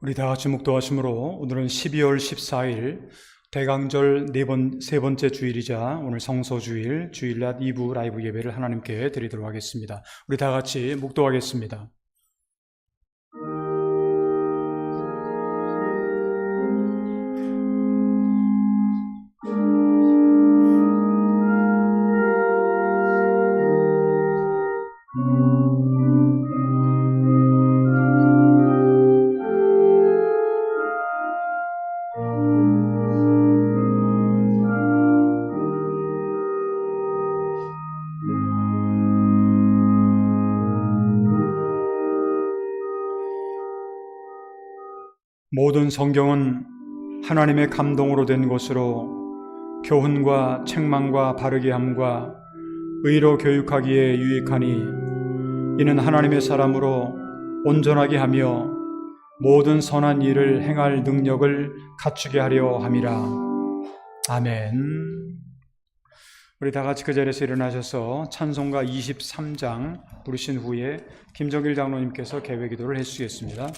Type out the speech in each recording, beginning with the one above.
우리 다 같이 묵도하심으로 오늘은 12월 14일 대강절 세 번째 주일이자 오늘 성서주일 주일낮 2부 라이브 예배를 하나님께 드리도록 하겠습니다. 우리 다 같이 묵도하겠습니다. 모든 성경은 하나님의 감동으로 된 것으로 교훈과 책망과 바르게 함과 의로 교육하기에 유익하니 이는 하나님의 사람으로 온전하게 하며 모든 선한 일을 행할 능력을 갖추게 하려 함이라. 아멘. 우리 다 같이 그 자리에서 일어나셔서 찬송가 23장 부르신 후에 김정길 장로님께서 개회 기도를 해주시겠습니다.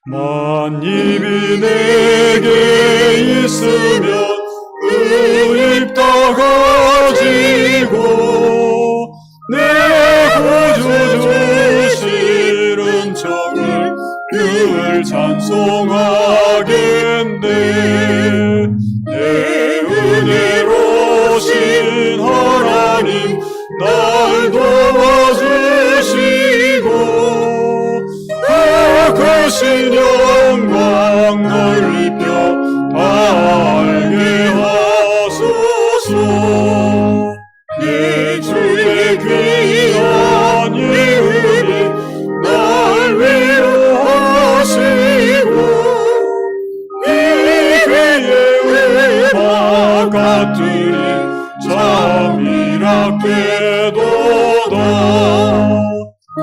만입이 내게 있으면 그 입 다 가지고 내 구주 주신 은총을 늘 찬송하겠네. 내 은혜로신 하나님 날 도와주시고 크신 영광 넓혀 알게 하소서. 내 주의 귀한 이름이 날 위로하시고 이 귀의 음악 같으니 잠이랍게도다.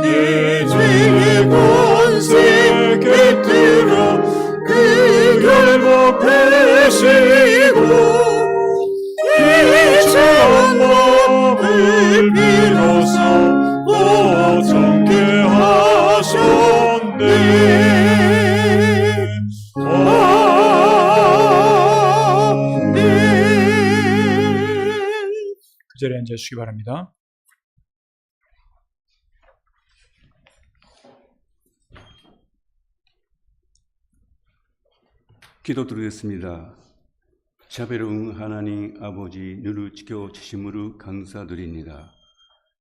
내 주의 권세 곁들어 그 결국 보시고 이 천법을 비로소 오정케 하셨네. 아멘. 그 자리에 앉으시기 바랍니다. 기도드리겠습니다. 자비로운 하나님 아버지 늘 지켜주심으로 감사드립니다.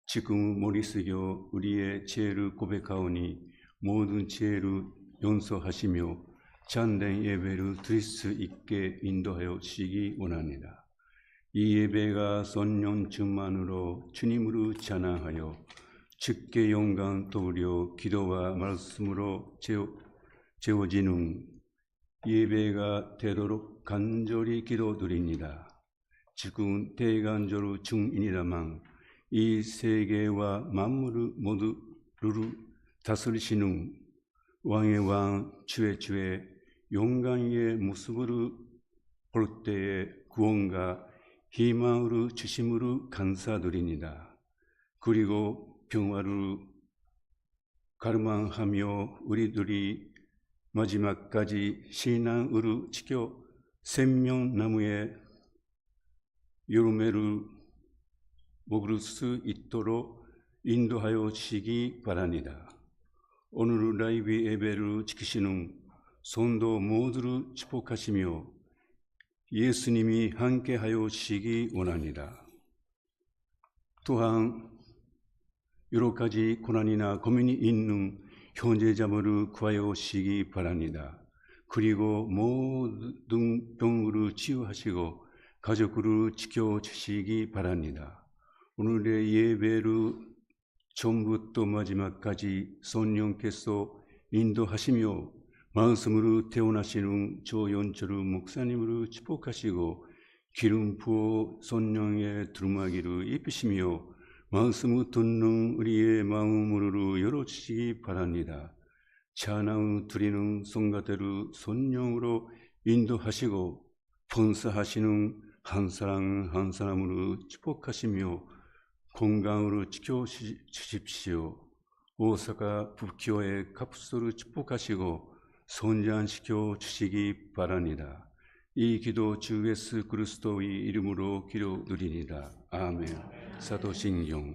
지금 머리 숙여 우리의 죄를 고백하오니 모든 죄를 용서하시며 참된 예배를 드릴 수 있게 인도하여 주시기 원합니다. 이 예배가 선년 주만으로 주님으로 찬양하여 주께 영광 돌려 기도와 말씀으로 채워지는 예배가 되도록 간절히 기도드립니다. 지금 대간절 중인이라만 이 세계와 만물을 모두를 다스리시는 왕의 왕 주의 주의 영광의 모습을 볼 때에 구원과 희망을 주심으로 감사드립니다. 그리고 평화를 갈망하며 우리들이 마지막까지 신앙으로 지켜 생명나무의 열매를 먹을 수 있도록 인도하여 주시기 바랍니다. 오늘 라이브 예배를 지키시는 성도 모두를 축복하시며 예수님이 함께하여 주시기 원합니다. 또한 여러 가지 고난이나 고민이 있는 형제자매를 구하여 주시기 바랍니다. 그리고 모든 병으로 치유하시고 가족으로 지켜주시기 바랍니다. 오늘의 예배를 처음부터 마지막까지 성령께서 인도하시며 말씀으로 태어나시는 조연철 목사님으로 축복하시고 기름 부어 손령의 두루마기로 입히시며 말씀을 듣는 우리의 마음으로 열어주시기 바랍니다. 찬양 드리는 성가대로 손령으로 인도하시고 봉사하시는 한 사람 한 사람으로 축복하시며 건강으로 지켜주십시오. 오사카 북교회 갑수를 축복하시고 선장시켜 주시기 바랍니다. 이 기도 주 예수 그리스도의 이름으로 기도드리니다. 아멘. 사도신경.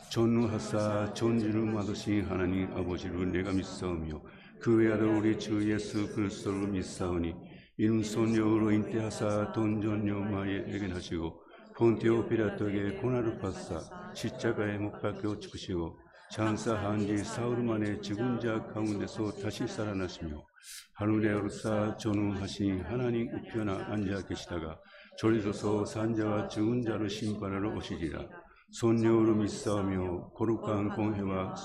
전능하사 전지를 받으신 하나님 아버지를 내가 믿사오며 그 외아들 우리 주 예수 그리스도를 믿사오니 이는 손녀로 인태하사 돈전녀 마리에게 하시고 본티오 피라토에게 고난을 받사 십자가에 못 박혀 죽으시고 장사한 지 사흘 만에 죽은 자 가운데서 다시 살아나시며 하늘에 오르사 전능하신 하나님 우편에 앉아 계시다가 졸리셔서 산자와 죽은 자를 심판하러 오시리라. 손녀로 믿사오며 거룩한 공회와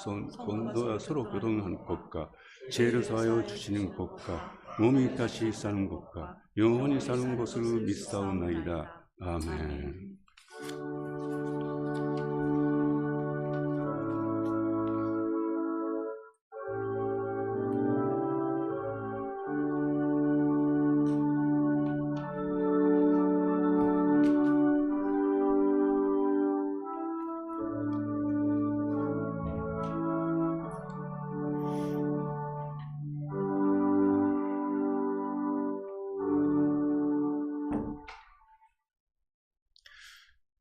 권도와 서로 교통하는 것과 죄를 사하여 주시는 것과 몸이 다시 사는 것과 영원히 사는 것을 믿사오나이다. 아멘.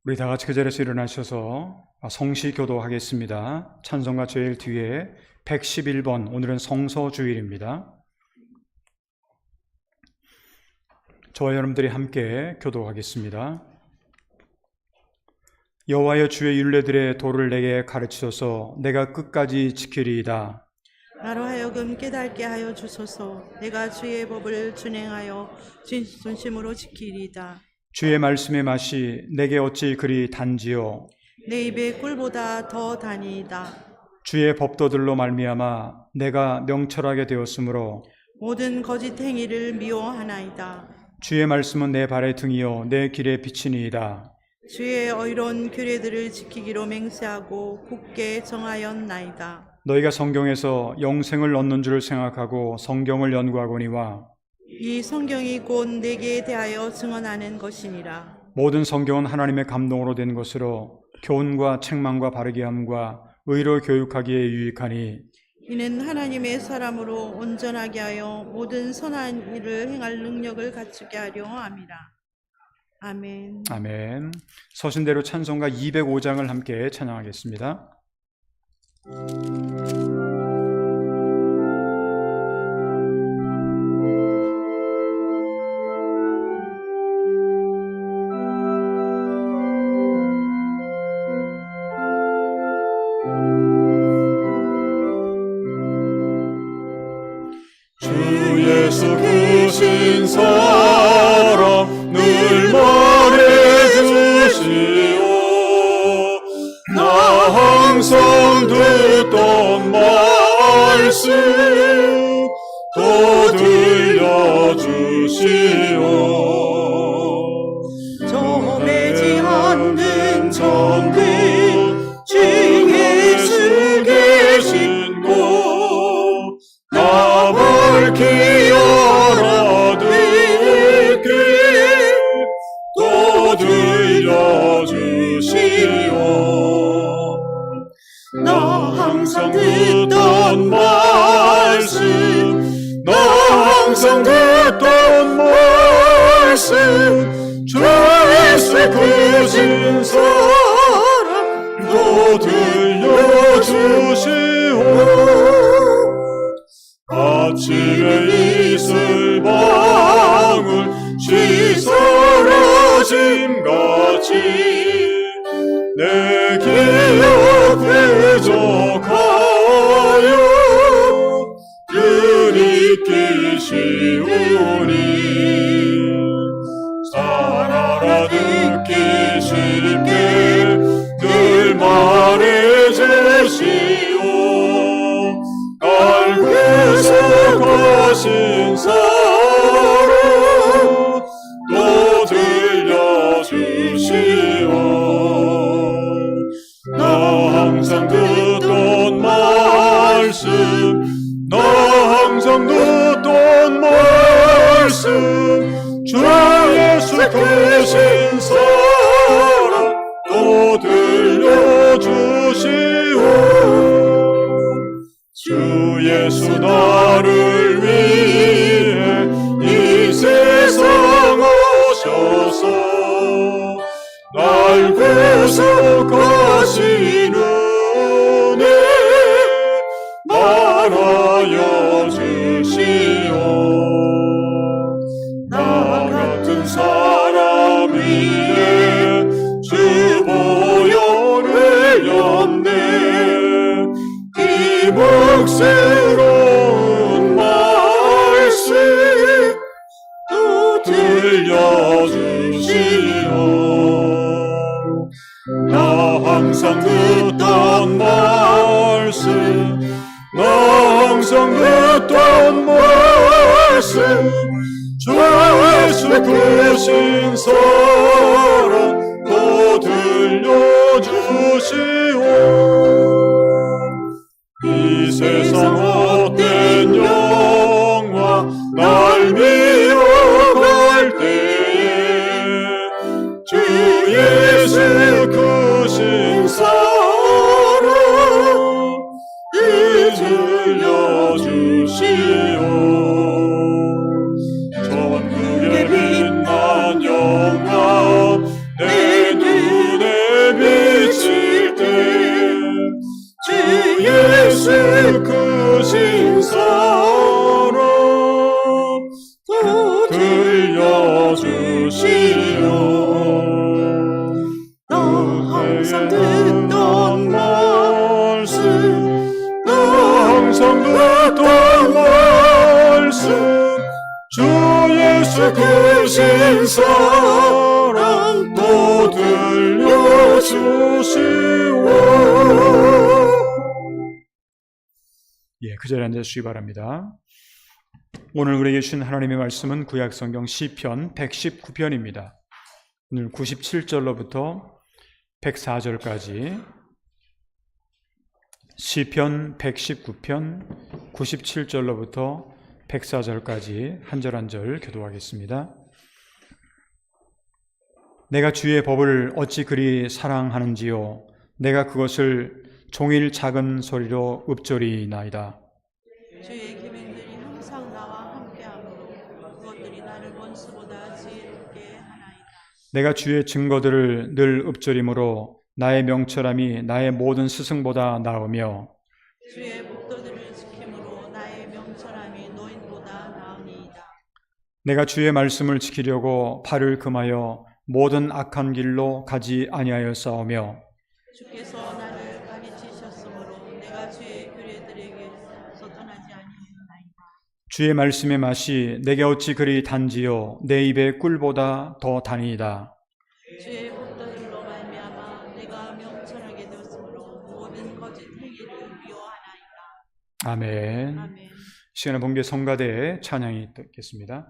우리 다 같이 그 자리에서 일어나셔서 성시교도하겠습니다. 찬송가 제일 뒤에 111번, 오늘은 성서주일입니다. 저와 여러분들이 함께 교도하겠습니다. 여호와여 주의 율례들의 도를 내게 가르치소서. 내가 끝까지 지키리이다. 나로 하여금 깨닫게 하여 주소서. 내가 주의 법을 준행하여 진심으로 지키리이다. 주의 말씀의 맛이 내게 어찌 그리 단지요. 내 입의 꿀보다 더 다니이다. 주의 법도들로 말미암아 내가 명철하게 되었으므로 모든 거짓 행위를 미워하나이다. 주의 말씀은 내 발의 등이요 내 길의 빛이니이다. 주의 어이로운 규례들을 지키기로 맹세하고 굳게 정하였나이다. 너희가 성경에서 영생을 얻는 줄 생각하고 성경을 연구하거니와 이 성경이 곧 내게 대하여 증언하는 것이니라. 모든 성경은 하나님의 감동으로 된 것으로 교훈과 책망과 바르게 함과 의로 교육하기에 유익하니 이는 하나님의 사람으로 온전하게 하여 모든 선한 일을 행할 능력을 갖추게 하려 함이라. 아멘. 아멘. 서신대로 찬송가 205장을 함께 찬양하겠습니다. 예수 크신 사랑 늘 말해주시오. 나 항상 듣던 말씀 또 들려주시오. 저 매지 않는 천국 주 예수 계신 곳 나 밝히 알아듣게 또 들려주시오. 나 항상 듣던 말씀 나 항상 듣던 말씀 주 예수 크신 사랑 또 들려주시오. 아침에 이슬방울 씻어러짐같이 내 기억 회적하여 들이키시오니 살아라 듣기 쉽게 늘 말해주시오. 날 구속하신 사랑 또 들려 크신 사랑 또 들려주시오. 주 예수 나를 위해 이 세상 오셔서 날 구속하신 은혜 말하여 주시오. 나 같은 사람 위에 주 보혈을 였네. 이 복스러운 말씀 또 들려주시오. 나 항상 듣던 말씀, 나 항상 듣던 말씀, 주 예수 크신 사랑 또 들려주시오. 이 세상 헛된 영화 날 미워갈 때에 주 예수 크신 사랑 들려주시오. 전국에 빛난 영광 내 눈에 비칠 때 주 예수 크신 사랑 또 들려주시오. 나 항상 듣던 말씀, 나 항상 듣던 말씀, 주 예수 크신 사랑 또 들려주시오. 예, 그 자리에 앉으시기 바랍니다. 오늘 우리에게 주신 하나님의 말씀은 구약성경 시편 119편입니다. 오늘 97절로부터 104절까지 시편 119편 97절로부터 104절까지 한 절 한 절 교도하겠습니다. 내가 주의 법을 어찌 그리 사랑하는지요. 내가 그것을 종일 작은 소리로 읊조리나이다. 주의 계명들이 항상 나와 함께하므로 그것들이 나를 원수보다 지혜롭게 하나이다. 내가 주의 증거들을 늘 읊조림으로 나의 명철함이 나의 모든 스승보다 나으며 주의 법도들을 지킴으로 나의 명철함이 노인보다 나으니이다. 내가 주의 말씀을 지키려고 발을 금하여 모든 악한 길로 가지 아니하였사오며 주께서 나를 가르치셨으므로 내가 주의 규례들에게서 떠나지 아니하였나이다. 주의 말씀의 맛이 내게 어찌 그리 단지요 내 입의 꿀보다 더 다니이다. 주의 법도들로 말미암아 내가 명철하게 되었으므로 모든 거짓 행위를 미워하나이다. 아멘. 아멘. 시간에 본교 성가대의 찬양이 있겠습니다.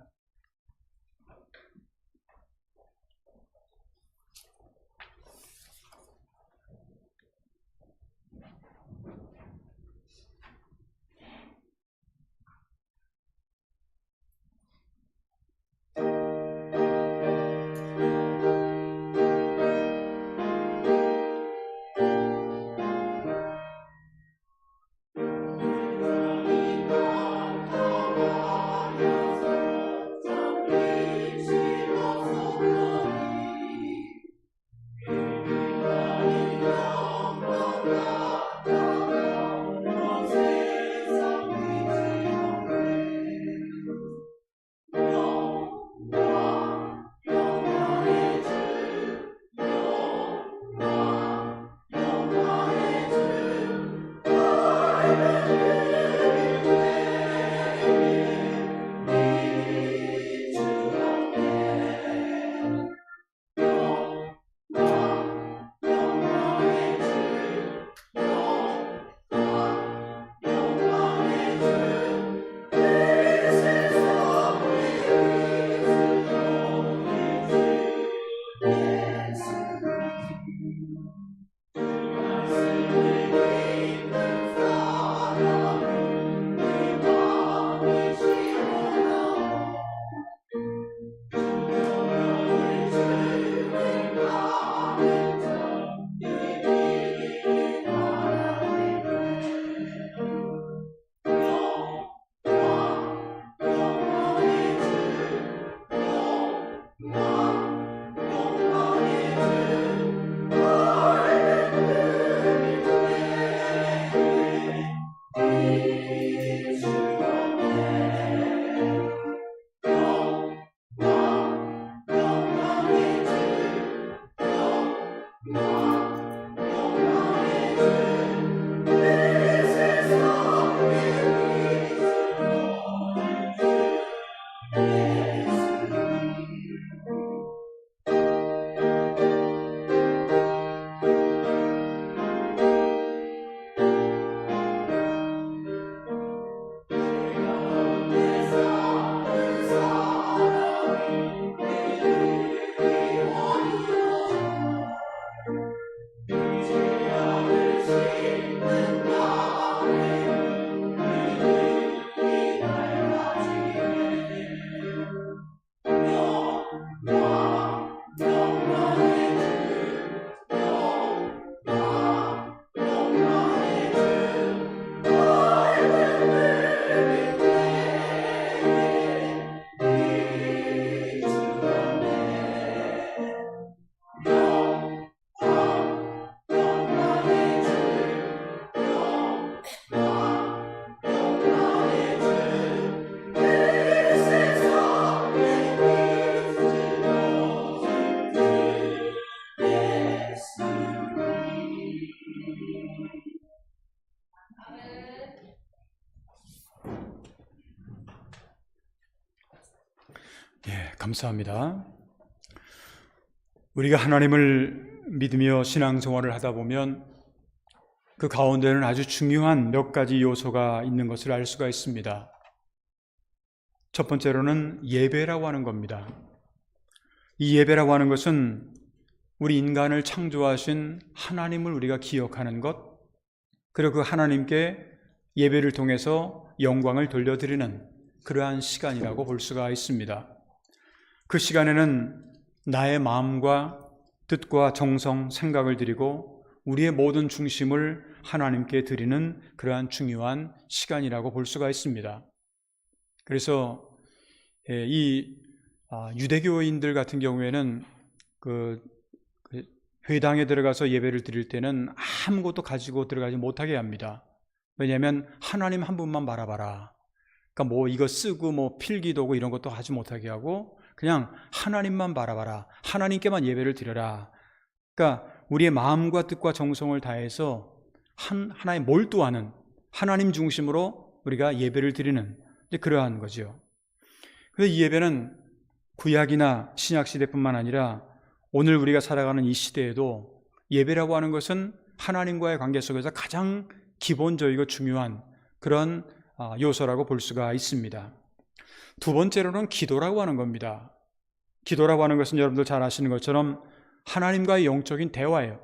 예, 감사합니다. 우리가 하나님을 믿으며 신앙생활을 하다 보면 그 가운데는 아주 중요한 몇 가지 요소가 있는 것을 알 수가 있습니다. 첫 번째로는 예배라고 하는 겁니다. 이 예배라고 하는 것은 우리 인간을 창조하신 하나님을 우리가 기억하는 것, 그리고 그 하나님께 예배를 통해서 영광을 돌려드리는 그러한 시간이라고 볼 수가 있습니다. 그 시간에는 나의 마음과 뜻과 정성, 생각을 드리고 우리의 모든 중심을 하나님께 드리는 그러한 중요한 시간이라고 볼 수가 있습니다. 그래서 이 유대교인들 같은 경우에는 그 회당에 들어가서 예배를 드릴 때는 아무것도 가지고 들어가지 못하게 합니다. 왜냐하면 하나님 한 분만 바라봐라. 그러니까 뭐 이거 쓰고 뭐 필기도구 이런 것도 하지 못하게 하고 그냥 하나님만 바라봐라. 하나님께만 예배를 드려라. 그러니까 우리의 마음과 뜻과 정성을 다해서 하나에 몰두하는 하나님 중심으로 우리가 예배를 드리는 그러한 거죠. 그래서 이 예배는 구약이나 신약 시대뿐만 아니라 오늘 우리가 살아가는 이 시대에도 예배라고 하는 것은 하나님과의 관계 속에서 가장 기본적이고 중요한 그런 요소라고 볼 수가 있습니다. 두 번째로는 기도라고 하는 겁니다. 기도라고 하는 것은 여러분들 잘 아시는 것처럼 하나님과의 영적인 대화예요.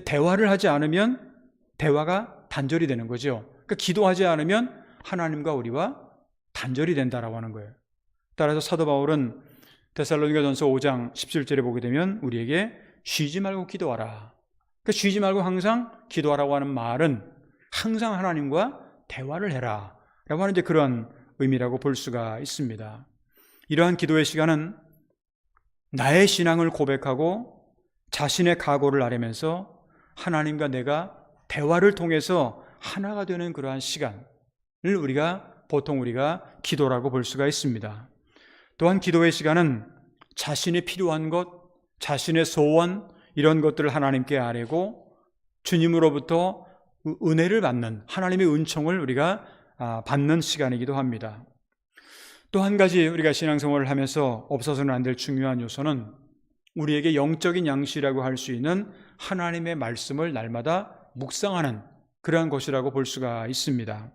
대화를 하지 않으면 대화가 단절이 되는 거죠. 그러니까 기도하지 않으면 하나님과 우리와 단절이 된다라고 하는 거예요. 따라서 사도 바울은 데살로니가전서 5장 17절에 보게 되면 우리에게 쉬지 말고 기도하라. 그러니까 쉬지 말고 항상 기도하라고 하는 말은 항상 하나님과 대화를 해라 라고 하는 이제 그런 의미라고 볼 수가 있습니다. 이러한 기도의 시간은 나의 신앙을 고백하고 자신의 각오를 아뢰면서 하나님과 내가 대화를 통해서 하나가 되는 그러한 시간을 보통 우리가 기도라고 볼 수가 있습니다. 또한 기도의 시간은 자신이 필요한 것, 자신의 소원 이런 것들을 하나님께 아뢰고 주님으로부터 은혜를 받는 하나님의 은총을 우리가 받는 시간이기도 합니다. 또 한 가지 우리가 신앙생활을 하면서 없어서는 안 될 중요한 요소는 우리에게 영적인 양식이라고 할 수 있는 하나님의 말씀을 날마다 묵상하는 그러한 것이라고 볼 수가 있습니다.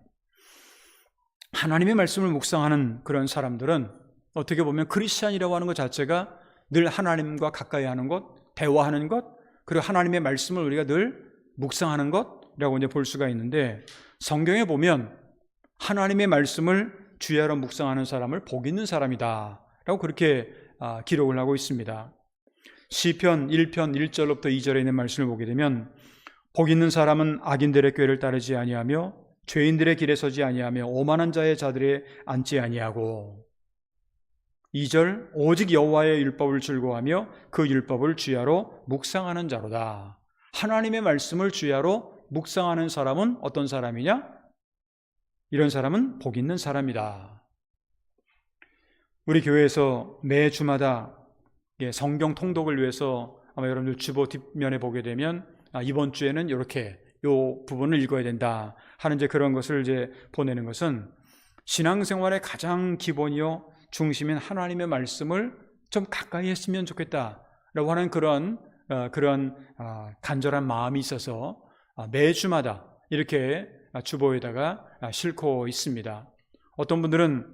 하나님의 말씀을 묵상하는 그런 사람들은 어떻게 보면 크리스찬이라고 하는 것 자체가 늘 하나님과 가까이 하는 것, 대화하는 것, 그리고 하나님의 말씀을 우리가 늘 묵상하는 것이라고 이제 볼 수가 있는데 성경에 보면 하나님의 말씀을 주야로 묵상하는 사람을 복 있는 사람이다 라고 그렇게 기록을 하고 있습니다. 시편 1편 1절로부터 2절에 있는 말씀을 보게 되면 복 있는 사람은 악인들의 꾀를 따르지 아니하며 죄인들의 길에 서지 아니하며 오만한 자의 자들에 앉지 아니하고 2절 오직 여호와의 율법을 즐거워하며 그 율법을 주야로 묵상하는 자로다. 하나님의 말씀을 주야로 묵상하는 사람은 어떤 사람이냐? 이런 사람은 복 있는 사람이다. 우리 교회에서 매 주마다 성경 통독을 위해서 아마 여러분들 주보 뒷면에 보게 되면 이번 주에는 이렇게 요 부분을 읽어야 된다 하는 이제 그런 것을 이제 보내는 것은 신앙생활의 가장 기본이요 중심인 하나님의 말씀을 좀 가까이 했으면 좋겠다라고 하는 그런 간절한 마음이 있어서 매 주마다 이렇게 주보에다가 싣고 있습니다. 어떤 분들은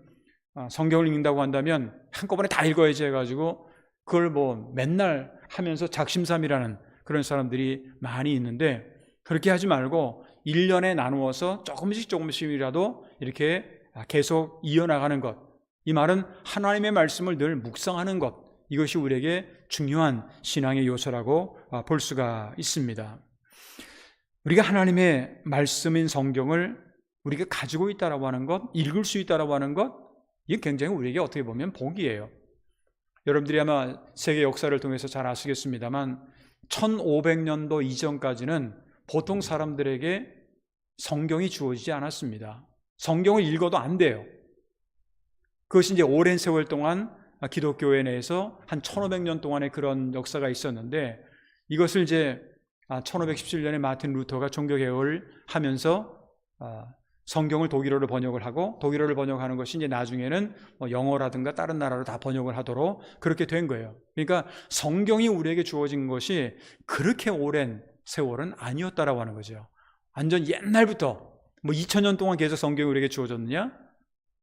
성경을 읽는다고 한다면 한꺼번에 다 읽어야지 해가지고 그걸 뭐 맨날 하면서 작심삼일하는 그런 사람들이 많이 있는데 그렇게 하지 말고 1년에 나누어서 조금씩이라도 이렇게 계속 이어나가는 것, 이 말은 하나님의 말씀을 늘 묵상하는 것, 이것이 우리에게 중요한 신앙의 요소라고 볼 수가 있습니다. 우리가 하나님의 말씀인 성경을 우리가 가지고 있다라고 하는 것, 읽을 수 있다라고 하는 것, 이게 굉장히 우리에게 어떻게 보면 복이에요. 여러분들이 아마 세계 역사를 통해서 잘 아시겠습니다만 1500년도 이전까지는 보통 사람들에게 성경이 주어지지 않았습니다. 성경을 읽어도 안 돼요. 그것이 이제 오랜 세월 동안 기독교회 내에서 한 1500년 동안의 그런 역사가 있었는데 이것을 이제 1517년에 마틴 루터가 종교개혁을 하면서 성경을 독일어로 번역을 하고 독일어를 번역하는 것이 이제 나중에는 뭐 영어라든가 다른 나라로 다 번역을 하도록 그렇게 된 거예요. 그러니까 성경이 우리에게 주어진 것이 그렇게 오랜 세월은 아니었다라고 하는 거죠. 완전 옛날부터 뭐 2000년 동안 계속 성경이 우리에게 주어졌느냐?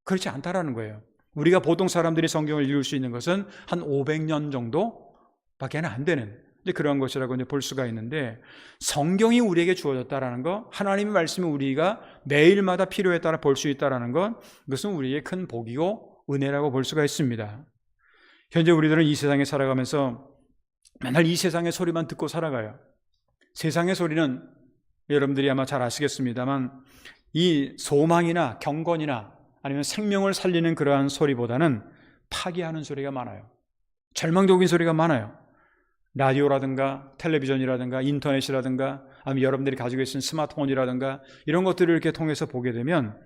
그렇지 않다라는 거예요. 우리가 보통 사람들이 성경을 읽을 수 있는 것은 한 500년 정도밖에 안 되는 그런 것이라고 이제 볼 수가 있는데, 성경이 우리에게 주어졌다라는 것, 하나님의 말씀이 우리가 매일마다 필요에 따라 볼 수 있다라는 것, 그것은 우리에게 큰 복이고 은혜라고 볼 수가 있습니다. 현재 우리들은 이 세상에 살아가면서 맨날 이 세상의 소리만 듣고 살아가요. 세상의 소리는 여러분들이 아마 잘 아시겠습니다만 이 소망이나 경건이나 아니면 생명을 살리는 그러한 소리보다는 파괴하는 소리가 많아요. 절망적인 소리가 많아요. 라디오라든가 텔레비전이라든가 인터넷이라든가 아니면 여러분들이 가지고 있는 스마트폰이라든가 이런 것들을 이렇게 통해서 보게 되면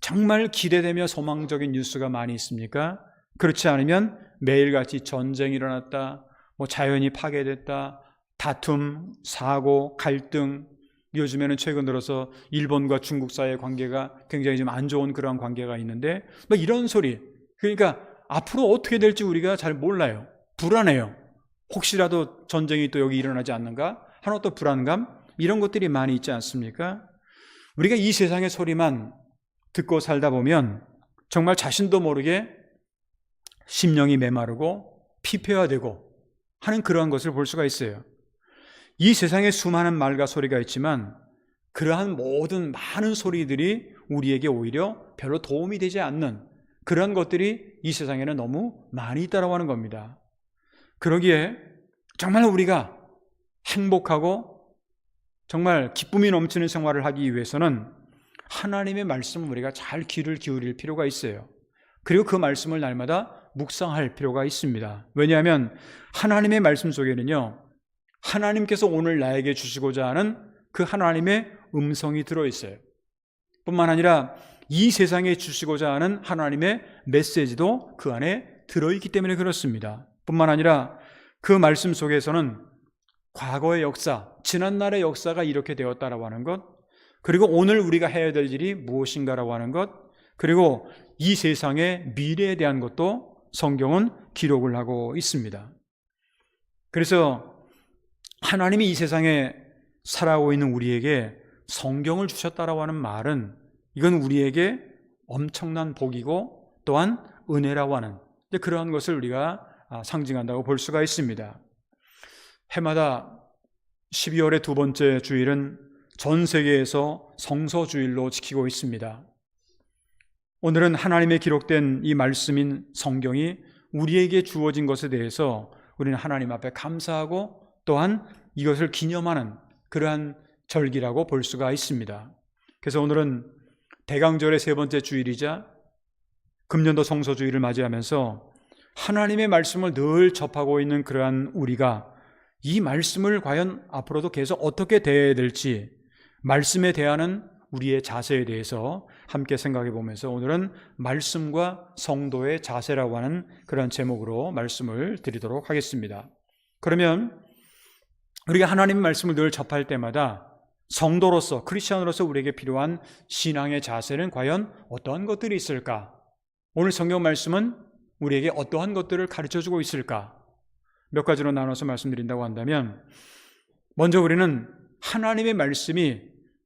정말 기대되며 소망적인 뉴스가 많이 있습니까? 그렇지 않으면 매일같이 전쟁이 일어났다, 뭐 자연이 파괴됐다, 다툼, 사고, 갈등, 요즘에는 최근 들어서 일본과 중국 사이의 관계가 굉장히 좀 안 좋은 그런 관계가 있는데 뭐 이런 소리, 그러니까 앞으로 어떻게 될지 우리가 잘 몰라요. 불안해요. 혹시라도 전쟁이 또 여기 일어나지 않는가 하는 또 불안감, 이런 것들이 많이 있지 않습니까? 우리가 이 세상의 소리만 듣고 살다 보면 정말 자신도 모르게 심령이 메마르고 피폐화되고 하는 그러한 것을 볼 수가 있어요. 이 세상에 수많은 말과 소리가 있지만 그러한 모든 많은 소리들이 우리에게 오히려 별로 도움이 되지 않는 그런 것들이 이 세상에는 너무 많이 있다고 하는 겁니다. 그러기에 정말 우리가 행복하고 정말 기쁨이 넘치는 생활을 하기 위해서는 하나님의 말씀을 우리가 잘 귀를 기울일 필요가 있어요. 그리고 그 말씀을 날마다 묵상할 필요가 있습니다. 왜냐하면 하나님의 말씀 속에는요, 하나님께서 오늘 나에게 주시고자 하는 그 하나님의 음성이 들어있어요. 뿐만 아니라 이 세상에 주시고자 하는 하나님의 메시지도 그 안에 들어있기 때문에 그렇습니다. 뿐만 아니라 그 말씀 속에서는 과거의 역사, 지난날의 역사가 이렇게 되었다라고 하는 것, 그리고 오늘 우리가 해야 될 일이 무엇인가라고 하는 것, 그리고 이 세상의 미래에 대한 것도 성경은 기록을 하고 있습니다. 그래서 하나님이 이 세상에 살아오고 있는 우리에게 성경을 주셨다라고 하는 말은 이건 우리에게 엄청난 복이고 또한 은혜라고 하는 그러한 것을 우리가 상징한다고 볼 수가 있습니다. 해마다 12월의 두 번째 주일은 전 세계에서 성서주일로 지키고 있습니다. 오늘은 하나님의 기록된 이 말씀인 성경이 우리에게 주어진 것에 대해서 우리는 하나님 앞에 감사하고 또한 이것을 기념하는 그러한 절기라고 볼 수가 있습니다. 그래서 오늘은 대강절의 세 번째 주일이자 금년도 성서주일을 맞이하면서 하나님의 말씀을 늘 접하고 있는 그러한 우리가 이 말씀을 과연 앞으로도 계속 어떻게 대해야 될지, 말씀에 대하는 우리의 자세에 대해서 함께 생각해 보면서 오늘은 말씀과 성도의 자세라고 하는 그런 제목으로 말씀을 드리도록 하겠습니다. 그러면 우리가 하나님의 말씀을 늘 접할 때마다 성도로서, 크리스천으로서 우리에게 필요한 신앙의 자세는 과연 어떠한 것들이 있을까? 오늘 성경 말씀은 우리에게 어떠한 것들을 가르쳐주고 있을까? 몇 가지로 나눠서 말씀드린다고 한다면, 먼저 우리는 하나님의 말씀이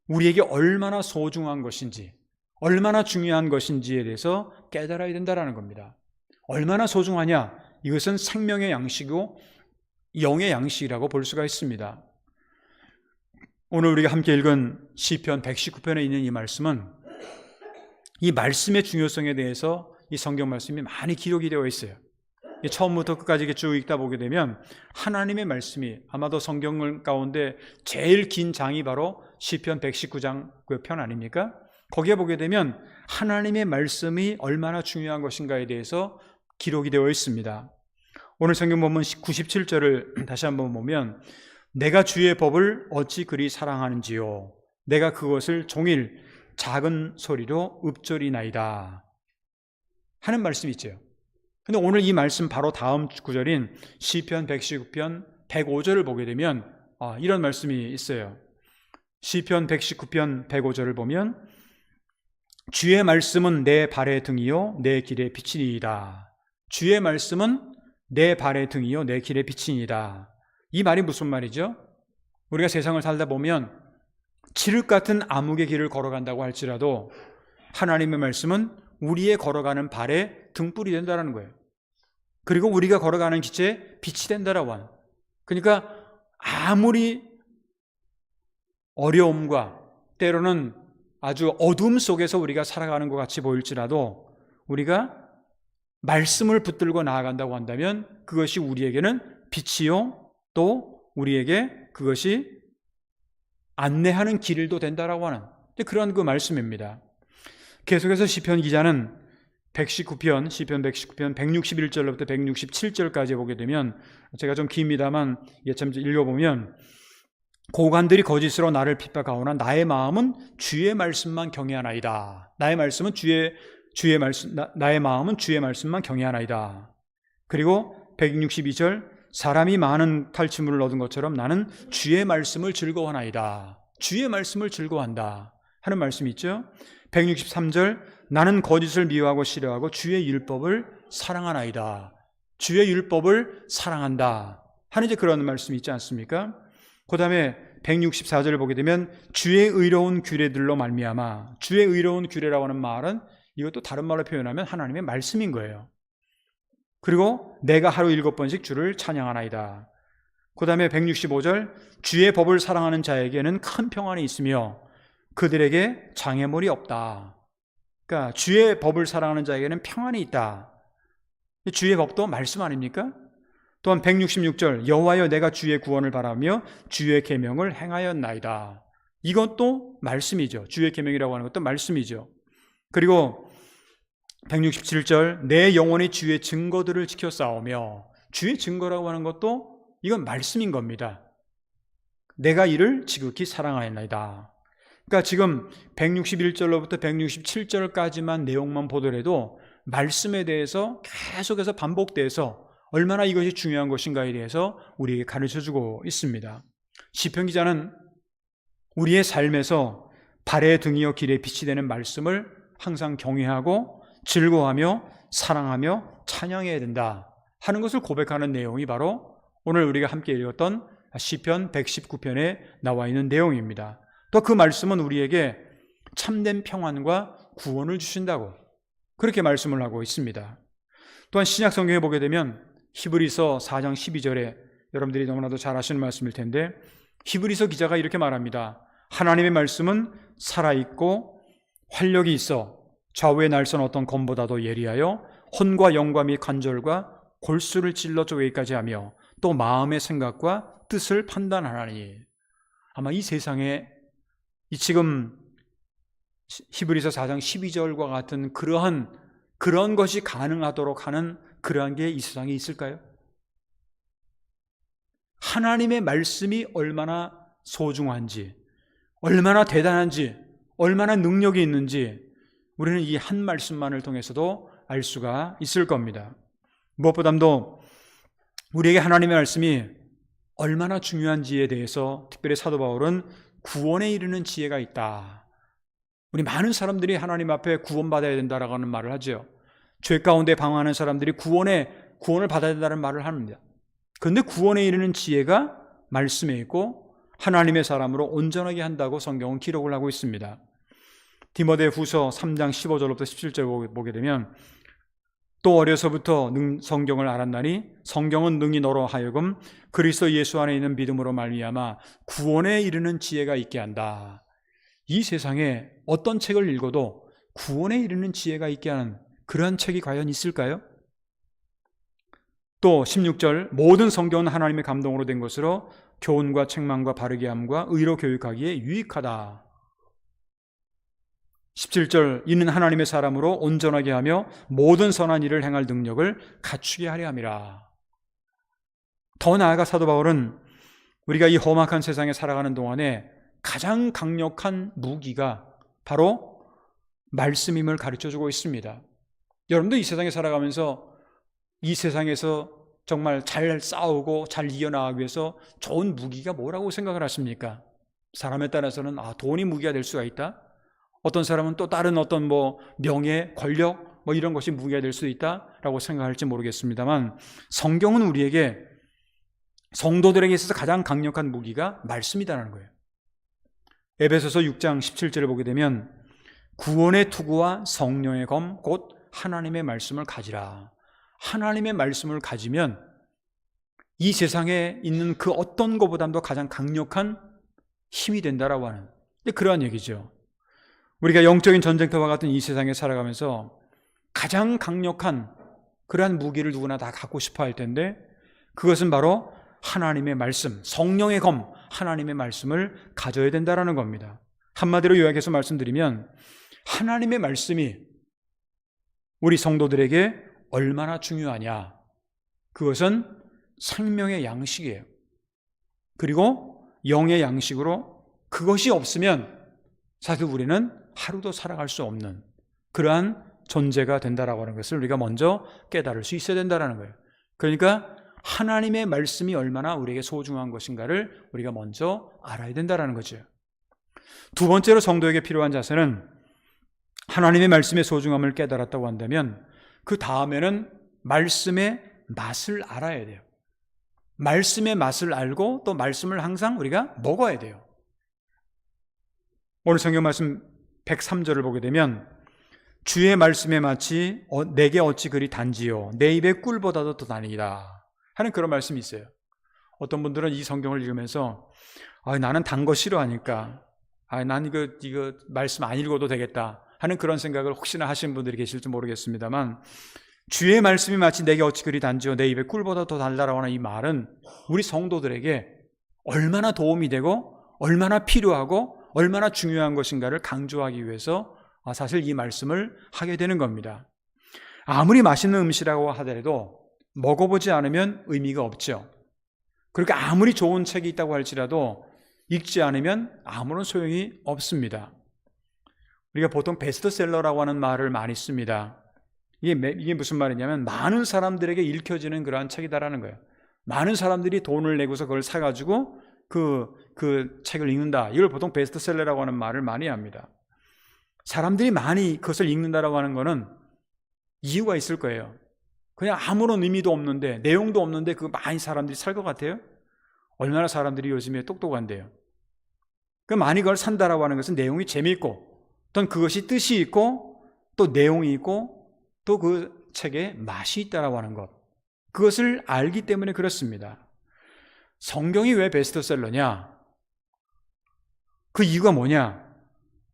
우리에게 얼마나 소중한 것인지, 얼마나 중요한 것인지에 대해서 깨달아야 된다는 겁니다. 얼마나 소중하냐? 이것은 생명의 양식이고 영의 양식이라고 볼 수가 있습니다. 오늘 우리가 함께 읽은 시편 119편에 있는 이 말씀은 이 말씀의 중요성에 대해서 이 성경 말씀이 많이 기록이 되어 있어요. 처음부터 끝까지 쭉 읽다 보게 되면 하나님의 말씀이, 아마도 성경 가운데 제일 긴 장이 바로 시편 119장 그 편 아닙니까? 거기에 보게 되면 하나님의 말씀이 얼마나 중요한 것인가에 대해서 기록이 되어 있습니다. 오늘 성경 본문 97절을 다시 한번 보면, 내가 주의 법을 어찌 그리 사랑하는지요, 내가 그것을 종일 작은 소리로 읊조리나이다 하는 말씀이 있죠. 근데 오늘 이 말씀 바로 다음 구절인 시편 119편 105절을 보게 되면 이런 말씀이 있어요. 시편 119편 105절을 보면, 주의 말씀은 내 발의 등이요 내 길의 빛이니이다. 주의 말씀은 내 발의 등이요 내 길의 빛이니이다. 이 말이 무슨 말이죠? 우리가 세상을 살다 보면 칠흑 같은 암흑의 길을 걸어간다고 할지라도 하나님의 말씀은 우리의 걸어가는 발의 등불이 된다는 거예요. 그리고 우리가 걸어가는 길에 빛이 된다라고 하는. 그러니까 아무리 어려움과 때로는 아주 어둠 속에서 우리가 살아가는 것 같이 보일지라도 우리가 말씀을 붙들고 나아간다고 한다면 그것이 우리에게는 빛이요 또 우리에게 그것이 안내하는 길도 된다라고 하는 그런 그 말씀입니다. 계속해서 시편 기자는 119편, 시편 119편 161절부터 167절까지 보게 되면 제가 좀 깁니다만 참 읽어보면 고관들이 거짓으로 나를 핍박하오나 나의 마음은 주의 말씀만 경외하나이다. 나의 마음은 주의 말씀만 경외하나이다. 그리고 162절 사람이 많은 탈취물을 얻은 것처럼 나는 주의 말씀을 즐거워하나이다. 주의 말씀을 즐거워한다 하는 말씀이 있죠. 163절 나는 거짓을 미워하고 싫어하고 주의 율법을 사랑하나이다. 주의 율법을 사랑한다 하는 이제 그런 말씀이 있지 않습니까? 그 다음에 164절을 보게 되면 주의 의로운 규례들로 말미암아. 주의 의로운 규례라고 하는 말은 이것도 다른 말로 표현하면 하나님의 말씀인 거예요. 그리고 내가 하루 7번씩 주를 찬양하나이다. 그 다음에 165절 주의 법을 사랑하는 자에게는 큰 평안이 있으며 그들에게 장애물이 없다. 그러니까 주의 법을 사랑하는 자에게는 평안이 있다. 주의 법도 말씀 아닙니까? 또한 166절 여호와여 내가 주의 구원을 바라며 주의 계명을 행하였나이다. 이것도 말씀이죠. 주의 계명이라고 하는 것도 말씀이죠. 그리고 167절 내 영혼이 주의 증거들을 지켜 싸우며. 주의 증거라고 하는 것도 이건 말씀인 겁니다. 내가 이를 지극히 사랑하였나이다. 그러니까 지금 161절로부터 167절까지만 내용만 보더라도 말씀에 대해서 계속해서 반복돼서 얼마나 이것이 중요한 것인가에 대해서 우리에게 가르쳐주고 있습니다. 시편 기자는 우리의 삶에서 발의 등이요 길의 빛이 되는 말씀을 항상 경외하고 즐거워하며 사랑하며 찬양해야 된다 하는 것을 고백하는 내용이 바로 오늘 우리가 함께 읽었던 시편 119편에 나와 있는 내용입니다. 또 그 말씀은 우리에게 참된 평안과 구원을 주신다고 그렇게 말씀을 하고 있습니다. 또한 신약 성경에 보게 되면 히브리서 4장 12절에 여러분들이 너무나도 잘 아시는 말씀일 텐데 히브리서 기자가 이렇게 말합니다. 하나님의 말씀은 살아있고 활력이 있어 좌우의 날선 어떤 검보다도 예리하여 혼과 영과 및 관절과 골수를 찔러 쪼개기까지 하며 또 마음의 생각과 뜻을 판단하나니. 아마 이 세상에 이 지금 히브리서 4장 12절과 같은 그런 것이 가능하도록 하는 그러한 게 이 세상에 있을까요? 하나님의 말씀이 얼마나 소중한지, 얼마나 대단한지, 얼마나 능력이 있는지 우리는 이 한 말씀만을 통해서도 알 수가 있을 겁니다. 무엇보다도 우리에게 하나님의 말씀이 얼마나 중요한지에 대해서 특별히 사도 바울은 구원에 이르는 지혜가 있다. 우리 많은 사람들이 하나님 앞에 구원받아야 된다라고 하는 말을 하죠. 죄 가운데 방황하는 사람들이 구원을 받아야 된다는 말을 합니다. 그런데 구원에 이르는 지혜가 말씀에 있고 하나님의 사람으로 온전하게 한다고 성경은 기록을 하고 있습니다. 디모데후서 3장 15절부터 17절 보게 되면 또 어려서부터 성경을 알았나니 성경은 능히 너로 하여금 그리스도 예수 안에 있는 믿음으로 말미암아 구원에 이르는 지혜가 있게 한다. 이 세상에 어떤 책을 읽어도 구원에 이르는 지혜가 있게 하는 그러한 책이 과연 있을까요? 또 16절 모든 성경은 하나님의 감동으로 된 것으로 교훈과 책망과 바르게 함과 의로 교육하기에 유익하다. 17절 이는 하나님의 사람으로 온전하게 하며 모든 선한 일을 행할 능력을 갖추게 하려 함이라. 더 나아가 사도 바울은 우리가 이 험악한 세상에 살아가는 동안에 가장 강력한 무기가 바로 말씀임을 가르쳐주고 있습니다. 여러분도 이 세상에 살아가면서 이 세상에서 정말 잘 싸우고 잘 이겨나가기 위해서 좋은 무기가 뭐라고 생각을 하십니까? 사람에 따라서는 돈이 무기가 될 수가 있다? 어떤 사람은 또 다른 어떤 명예, 권력 이런 것이 무기가 될 수도 있다라고 생각할지 모르겠습니다만, 성경은 우리에게, 성도들에게 있어서 가장 강력한 무기가 말씀이라는 거예요. 에베소서 6장 17절을 보게 되면 구원의 투구와 성령의 검 곧 하나님의 말씀을 가지라. 하나님의 말씀을 가지면 이 세상에 있는 그 어떤 것보다도 가장 강력한 힘이 된다라고 하는 그러한 얘기죠. 우리가 영적인 전쟁터와 같은 이 세상에 살아가면서 가장 강력한 그러한 무기를 누구나 다 갖고 싶어 할 텐데, 그것은 바로 하나님의 말씀, 성령의 검, 하나님의 말씀을 가져야 된다라는 겁니다. 한마디로 요약해서 말씀드리면 하나님의 말씀이 우리 성도들에게 얼마나 중요하냐, 그것은 생명의 양식이에요. 그리고 영의 양식으로 그것이 없으면 사실 우리는 하루도 살아갈 수 없는 그러한 존재가 된다라고 하는 것을 우리가 먼저 깨달을 수 있어야 된다라는 거예요. 그러니까 하나님의 말씀이 얼마나 우리에게 소중한 것인가를 우리가 먼저 알아야 된다라는 거죠. 두 번째로 성도에게 필요한 자세는, 하나님의 말씀의 소중함을 깨달았다고 한다면 그 다음에는 말씀의 맛을 알아야 돼요. 말씀의 맛을 알고 또 말씀을 항상 우리가 먹어야 돼요. 오늘 성경 말씀 103절을 보게 되면 주의 말씀에 마치 내게 어찌 그리 단지요 내 입의 꿀보다도 더 다니라 하는 그런 말씀이 있어요. 어떤 분들은 이 성경을 읽으면서 나는 단 거 싫어하니까 난 이거 말씀 안 읽어도 되겠다 하는 그런 생각을 혹시나 하시는 분들이 계실지 모르겠습니다만, 주의 말씀이 마치 내게 어찌 그리 단지요 내 입의 꿀보다 더 달다라고 하는 이 말은 우리 성도들에게 얼마나 도움이 되고 얼마나 필요하고 얼마나 중요한 것인가를 강조하기 위해서 사실 이 말씀을 하게 되는 겁니다. 아무리 맛있는 음식이라고 하더라도 먹어보지 않으면 의미가 없죠. 그러니까 아무리 좋은 책이 있다고 할지라도 읽지 않으면 아무런 소용이 없습니다. 우리가 보통 베스트셀러라고 하는 말을 많이 씁니다. 이게 무슨 말이냐면 많은 사람들에게 읽혀지는 그러한 책이다라는 거예요. 많은 사람들이 돈을 내고서 그걸 사가지고 그 책을 읽는다. 이걸 보통 베스트셀러라고 하는 말을 많이 합니다. 사람들이 많이 그것을 읽는다라고 하는 거는 이유가 있을 거예요. 그냥 아무런 의미도 없는데, 내용도 없는데 그 많이 사람들이 살 것 같아요? 얼마나 사람들이 요즘에 똑똑한데요. 그 많이 그걸 산다라고 하는 것은 내용이 재미있고, 또는 그것이 뜻이 있고, 또 내용이 있고, 또 그 책에 맛이 있다라고 하는 것, 그것을 알기 때문에 그렇습니다. 성경이 왜 베스트셀러냐? 그 이유가 뭐냐?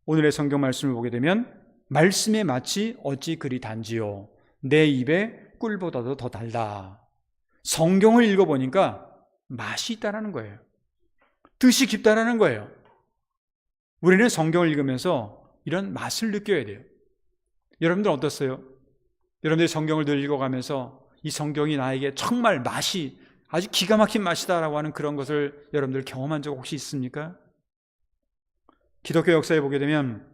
오늘의 성경 말씀을 보게 되면 말씀에 마치 어찌 그리 단지요 내 입에 꿀보다도 더 달다. 성경을 읽어보니까 맛이 있다라는 거예요. 뜻이 깊다라는 거예요. 우리는 성경을 읽으면서 이런 맛을 느껴야 돼요. 여러분들 어떻어요? 여러분들이 성경을 늘 읽어가면서 이 성경이 나에게 정말 맛이, 아주 기가 막힌 맛이다라고 하는 그런 것을 여러분들 경험한 적 혹시 있습니까? 기독교 역사에 보게 되면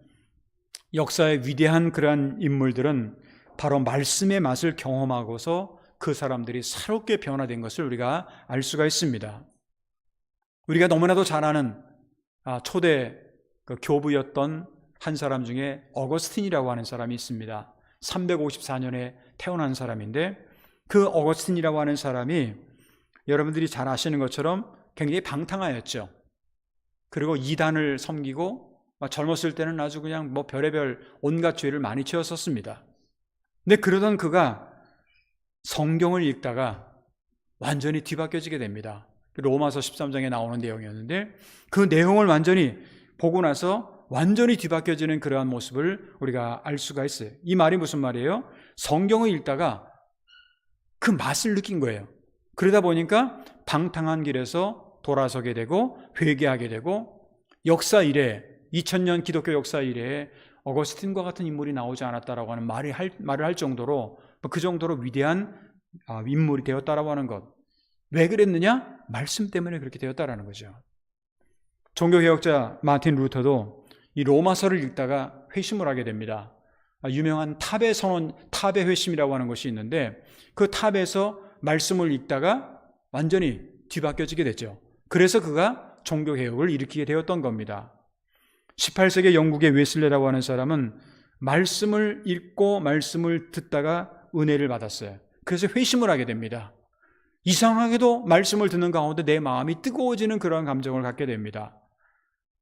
역사의 위대한 그러한 인물들은 바로 말씀의 맛을 경험하고서 그 사람들이 새롭게 변화된 것을 우리가 알 수가 있습니다. 우리가 너무나도 잘 아는 초대 교부였던 한 사람 중에 어거스틴이라고 하는 사람이 있습니다. 354년에 태어난 사람인데, 그 어거스틴이라고 하는 사람이 여러분들이 잘 아시는 것처럼 굉장히 방탕하였죠. 그리고 이단을 섬기고 젊었을 때는 아주 그냥 별의별 온갖 죄를 많이 지었었습니다. 근데 그러던 그가 성경을 읽다가 완전히 뒤바뀌어지게 됩니다. 로마서 13장에 나오는 내용이었는데, 그 내용을 완전히 보고 나서 완전히 뒤바뀌어지는 그러한 모습을 우리가 알 수가 있어요. 이 말이 무슨 말이에요? 성경을 읽다가 그 맛을 느낀 거예요. 그러다 보니까 방탕한 길에서 돌아서게 되고 회개하게 되고, 역사 이래 2000년 기독교 역사 이래에 어거스틴과 같은 인물이 나오지 않았다라고 하는 말을 할 정도로, 그 정도로 위대한 인물이 되었다라고 하는 것. 왜 그랬느냐? 말씀 때문에 그렇게 되었다라는 거죠. 종교개혁자 마틴 루터도 이 로마서를 읽다가 회심을 하게 됩니다. 유명한 탑의 선언, 탑의 회심이라고 하는 것이 있는데, 그 탑에서 말씀을 읽다가 완전히 뒤바뀌어지게 됐죠. 그래서 그가 종교개혁을 일으키게 되었던 겁니다. 18세기 영국의 웨슬레라고 하는 사람은 말씀을 읽고 말씀을 듣다가 은혜를 받았어요. 그래서 회심을 하게 됩니다. 이상하게도 말씀을 듣는 가운데 내 마음이 뜨거워지는 그런 감정을 갖게 됩니다.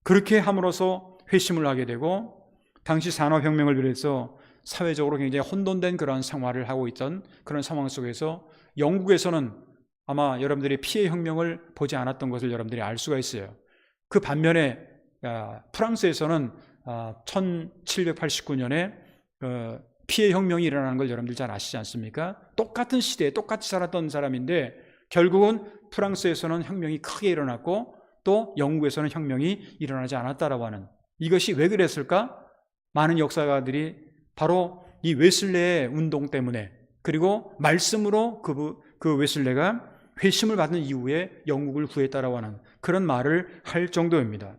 그렇게 함으로써 회심을 하게 되고, 당시 산업혁명을 비롯해서 사회적으로 굉장히 혼돈된 그런 생활을 하고 있던 그런 상황 속에서 영국에서는 아마 여러분들이 피해 혁명을 보지 않았던 것을 여러분들이 알 수가 있어요. 그 반면에 프랑스에서는 1789년에 피해 혁명이 일어나는 걸 여러분들 잘 아시지 않습니까? 똑같은 시대에 똑같이 살았던 사람인데 결국은 프랑스에서는 혁명이 크게 일어났고 또 영국에서는 혁명이 일어나지 않았다라고 하는, 이것이 왜 그랬을까? 많은 역사가들이 바로 이 웨슬레의 운동 때문에, 그리고 말씀으로 그 웨슬레가 회심을 받은 이후에 영국을 구했다라고 하는 그런 말을 할 정도입니다.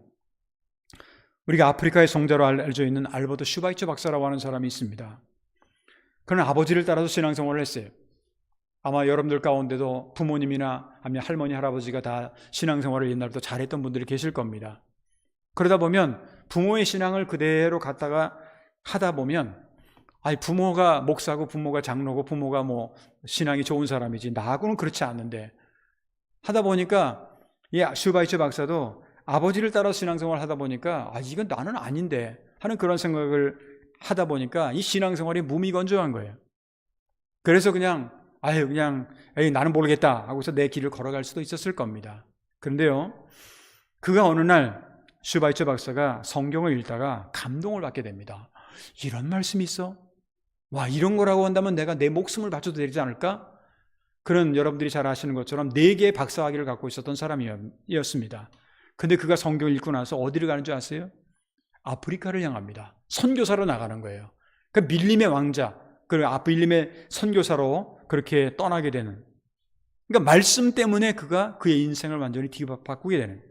우리가 아프리카의 성자로 알려져 있는 알버트 슈바이처 박사라고 하는 사람이 있습니다. 그는 아버지를 따라서 신앙생활을 했어요. 아마 여러분들 가운데도 부모님이나 아니면 할머니, 할아버지가 다 신앙생활을 옛날부터 잘했던 분들이 계실 겁니다. 그러다 보면 부모의 신앙을 그대로 갖다가 하다 보면, 부모가 목사고 부모가 장로고 부모가 뭐 신앙이 좋은 사람이지 나하고는 그렇지 않는데, 하다 보니까 이 슈바이처 박사도 아버지를 따라 신앙생활을 하다 보니까 이건 나는 아닌데 하는 그런 생각을 하다 보니까 이 신앙생활이 무미건조한 거예요. 그래서 그냥 나는 모르겠다 하고서 내 길을 걸어갈 수도 있었을 겁니다. 그런데요, 그가 어느 날 슈바이처 박사가 성경을 읽다가 감동을 받게 됩니다. 이런 말씀이 있어? 와, 이런 거라고 한다면 내가 내 목숨을 바쳐도 되지 않을까? 그런, 여러분들이 잘 아시는 것처럼 4개의 박사학위를 갖고 있었던 사람이었습니다. 근데 그가 성경을 읽고 나서 어디를 가는 줄 아세요? 아프리카를 향합니다. 선교사로 나가는 거예요. 그러니까 밀림의 왕자, 그리고 밀림의 선교사로 그렇게 떠나게 되는, 그러니까 말씀 때문에 그가 그의 인생을 완전히 뒤바꾸게 되는,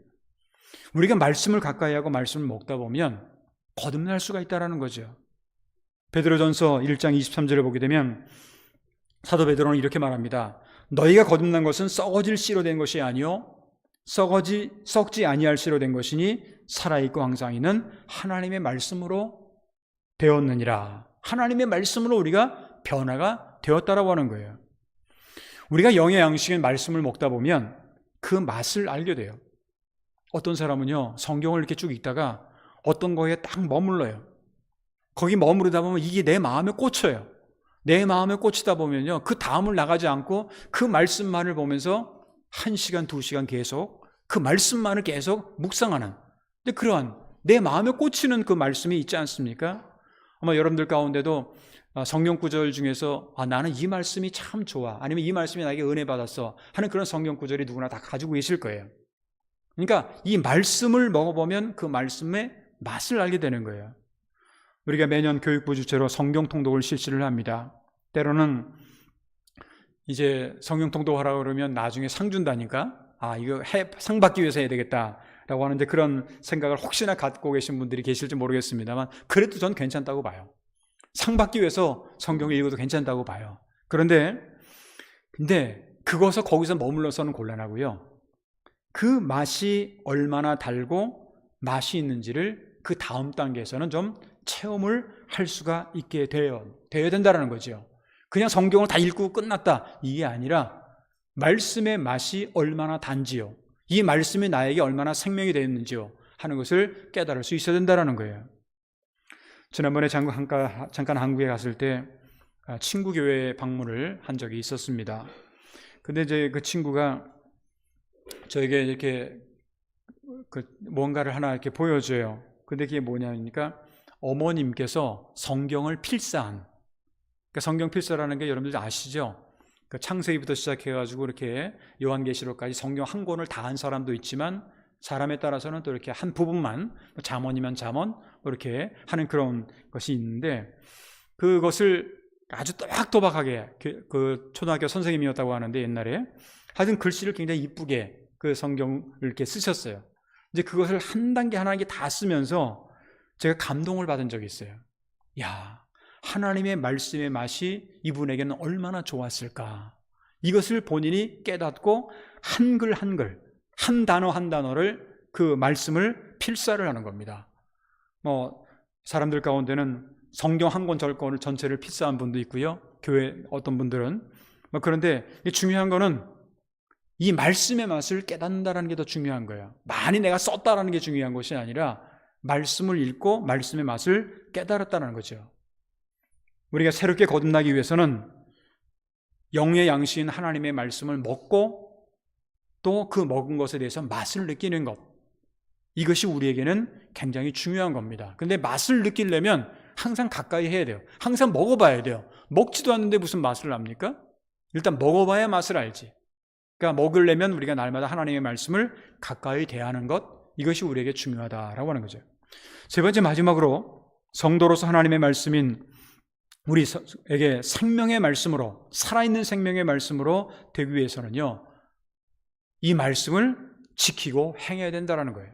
우리가 말씀을 가까이 하고 말씀을 먹다 보면 거듭날 수가 있다는 거죠. 베드로전서 1장 23절을 보게 되면 사도 베드로는 이렇게 말합니다. 너희가 거듭난 것은 썩어질 씨로 된 것이 아니요 썩지 아니할 씨로 된 것이니 살아있고 항상 있는 하나님의 말씀으로 되었느니라. 하나님의 말씀으로 우리가 변화가 되었다라고 하는 거예요. 우리가 영의 양식인 말씀을 먹다 보면 그 맛을 알게 돼요. 어떤 사람은요, 성경을 이렇게 쭉 읽다가 어떤 거에 딱 머물러요. 거기 머무르다 보면 이게 내 마음에 꽂혀요. 내 마음에 꽂히다 보면요, 그 다음을 나가지 않고 그 말씀만을 보면서 1시간, 2시간 계속 그 말씀만을 계속 묵상하는, 근데 그러한 내 마음에 꽂히는 그 말씀이 있지 않습니까? 아마 여러분들 가운데도 성경 구절 중에서 나는 이 말씀이 참 좋아, 아니면 이 말씀이 나에게 은혜 받았어 하는 그런 성경 구절이 누구나 다 가지고 계실 거예요. 그러니까 이 말씀을 먹어보면 그 말씀의 맛을 알게 되는 거예요. 우리가 매년 교육부 주최로 성경 통독을 실시를 합니다. 때로는 이제 성경 통독하라고 그러면 나중에 상 준다니까 이거 상 받기 위해서 해야 되겠다라고 하는데, 그런 생각을 혹시나 갖고 계신 분들이 계실지 모르겠습니다만 그래도 전 괜찮다고 봐요. 상 받기 위해서 성경을 읽어도 괜찮다고 봐요. 근데 그것을 거기서 머물러서는 곤란하고요. 그 맛이 얼마나 달고 맛이 있는지를 그 다음 단계에서는 좀 체험을 할 수가 있게 되어야 된다는 거죠. 그냥 성경을 다 읽고 끝났다, 이게 아니라 말씀의 맛이 얼마나 단지요, 이 말씀이 나에게 얼마나 생명이 되었는지요 하는 것을 깨달을 수 있어야 된다는 거예요. 지난번에 잠깐 한국에 갔을 때 친구 교회에 방문을 한 적이 있었습니다. 근데 이제 그 친구가 저에게 이렇게 뭔가를 하나 이렇게 보여줘요. 근데 그게 뭐냐니까 어머님께서 성경을 필사한, 그러니까 성경 필사라는 게 여러분들 아시죠? 그 창세기부터 시작해가지고 이렇게 요한계시록까지 성경 한 권을 다 한 사람도 있지만 사람에 따라서는 또 이렇게 한 부분만, 잠언이면 잠언 이렇게 하는 그런 것이 있는데, 그것을 아주 또박또박하게 그 초등학교 선생님이었다고 하는데 옛날에 하여튼 글씨를 굉장히 이쁘게 그 성경을 이렇게 쓰셨어요. 이제 그것을 한 단계 한 단계 다 쓰면서 제가 감동을 받은 적이 있어요. 야, 하나님의 말씀의 맛이 이분에게는 얼마나 좋았을까. 이것을 본인이 깨닫고 한글 한글, 한 단어 한 단어를 그 말씀을 필사를 하는 겁니다. 사람들 가운데는 성경 한 권 절권을 전체를 필사한 분도 있고요. 교회 어떤 분들은. 그런데 중요한 거는 이 말씀의 맛을 깨닫는다는 게 더 중요한 거예요. 많이 내가 썼다라는 게 중요한 것이 아니라 말씀을 읽고 말씀의 맛을 깨달았다는 거죠. 우리가 새롭게 거듭나기 위해서는 영의 양식인 하나님의 말씀을 먹고 또 그 먹은 것에 대해서 맛을 느끼는 것, 이것이 우리에게는 굉장히 중요한 겁니다. 근데 맛을 느끼려면 항상 가까이 해야 돼요. 항상 먹어봐야 돼요. 먹지도 않는데 무슨 맛을 납니까? 일단 먹어봐야 맛을 알지. 그러니까 먹으려면 우리가 날마다 하나님의 말씀을 가까이 대하는 것, 이것이 우리에게 중요하다라고 하는 거죠. 세 번째, 마지막으로 성도로서 하나님의 말씀인 우리에게 생명의 말씀으로, 살아있는 생명의 말씀으로 되기 위해서는요, 이 말씀을 지키고 행해야 된다는 거예요.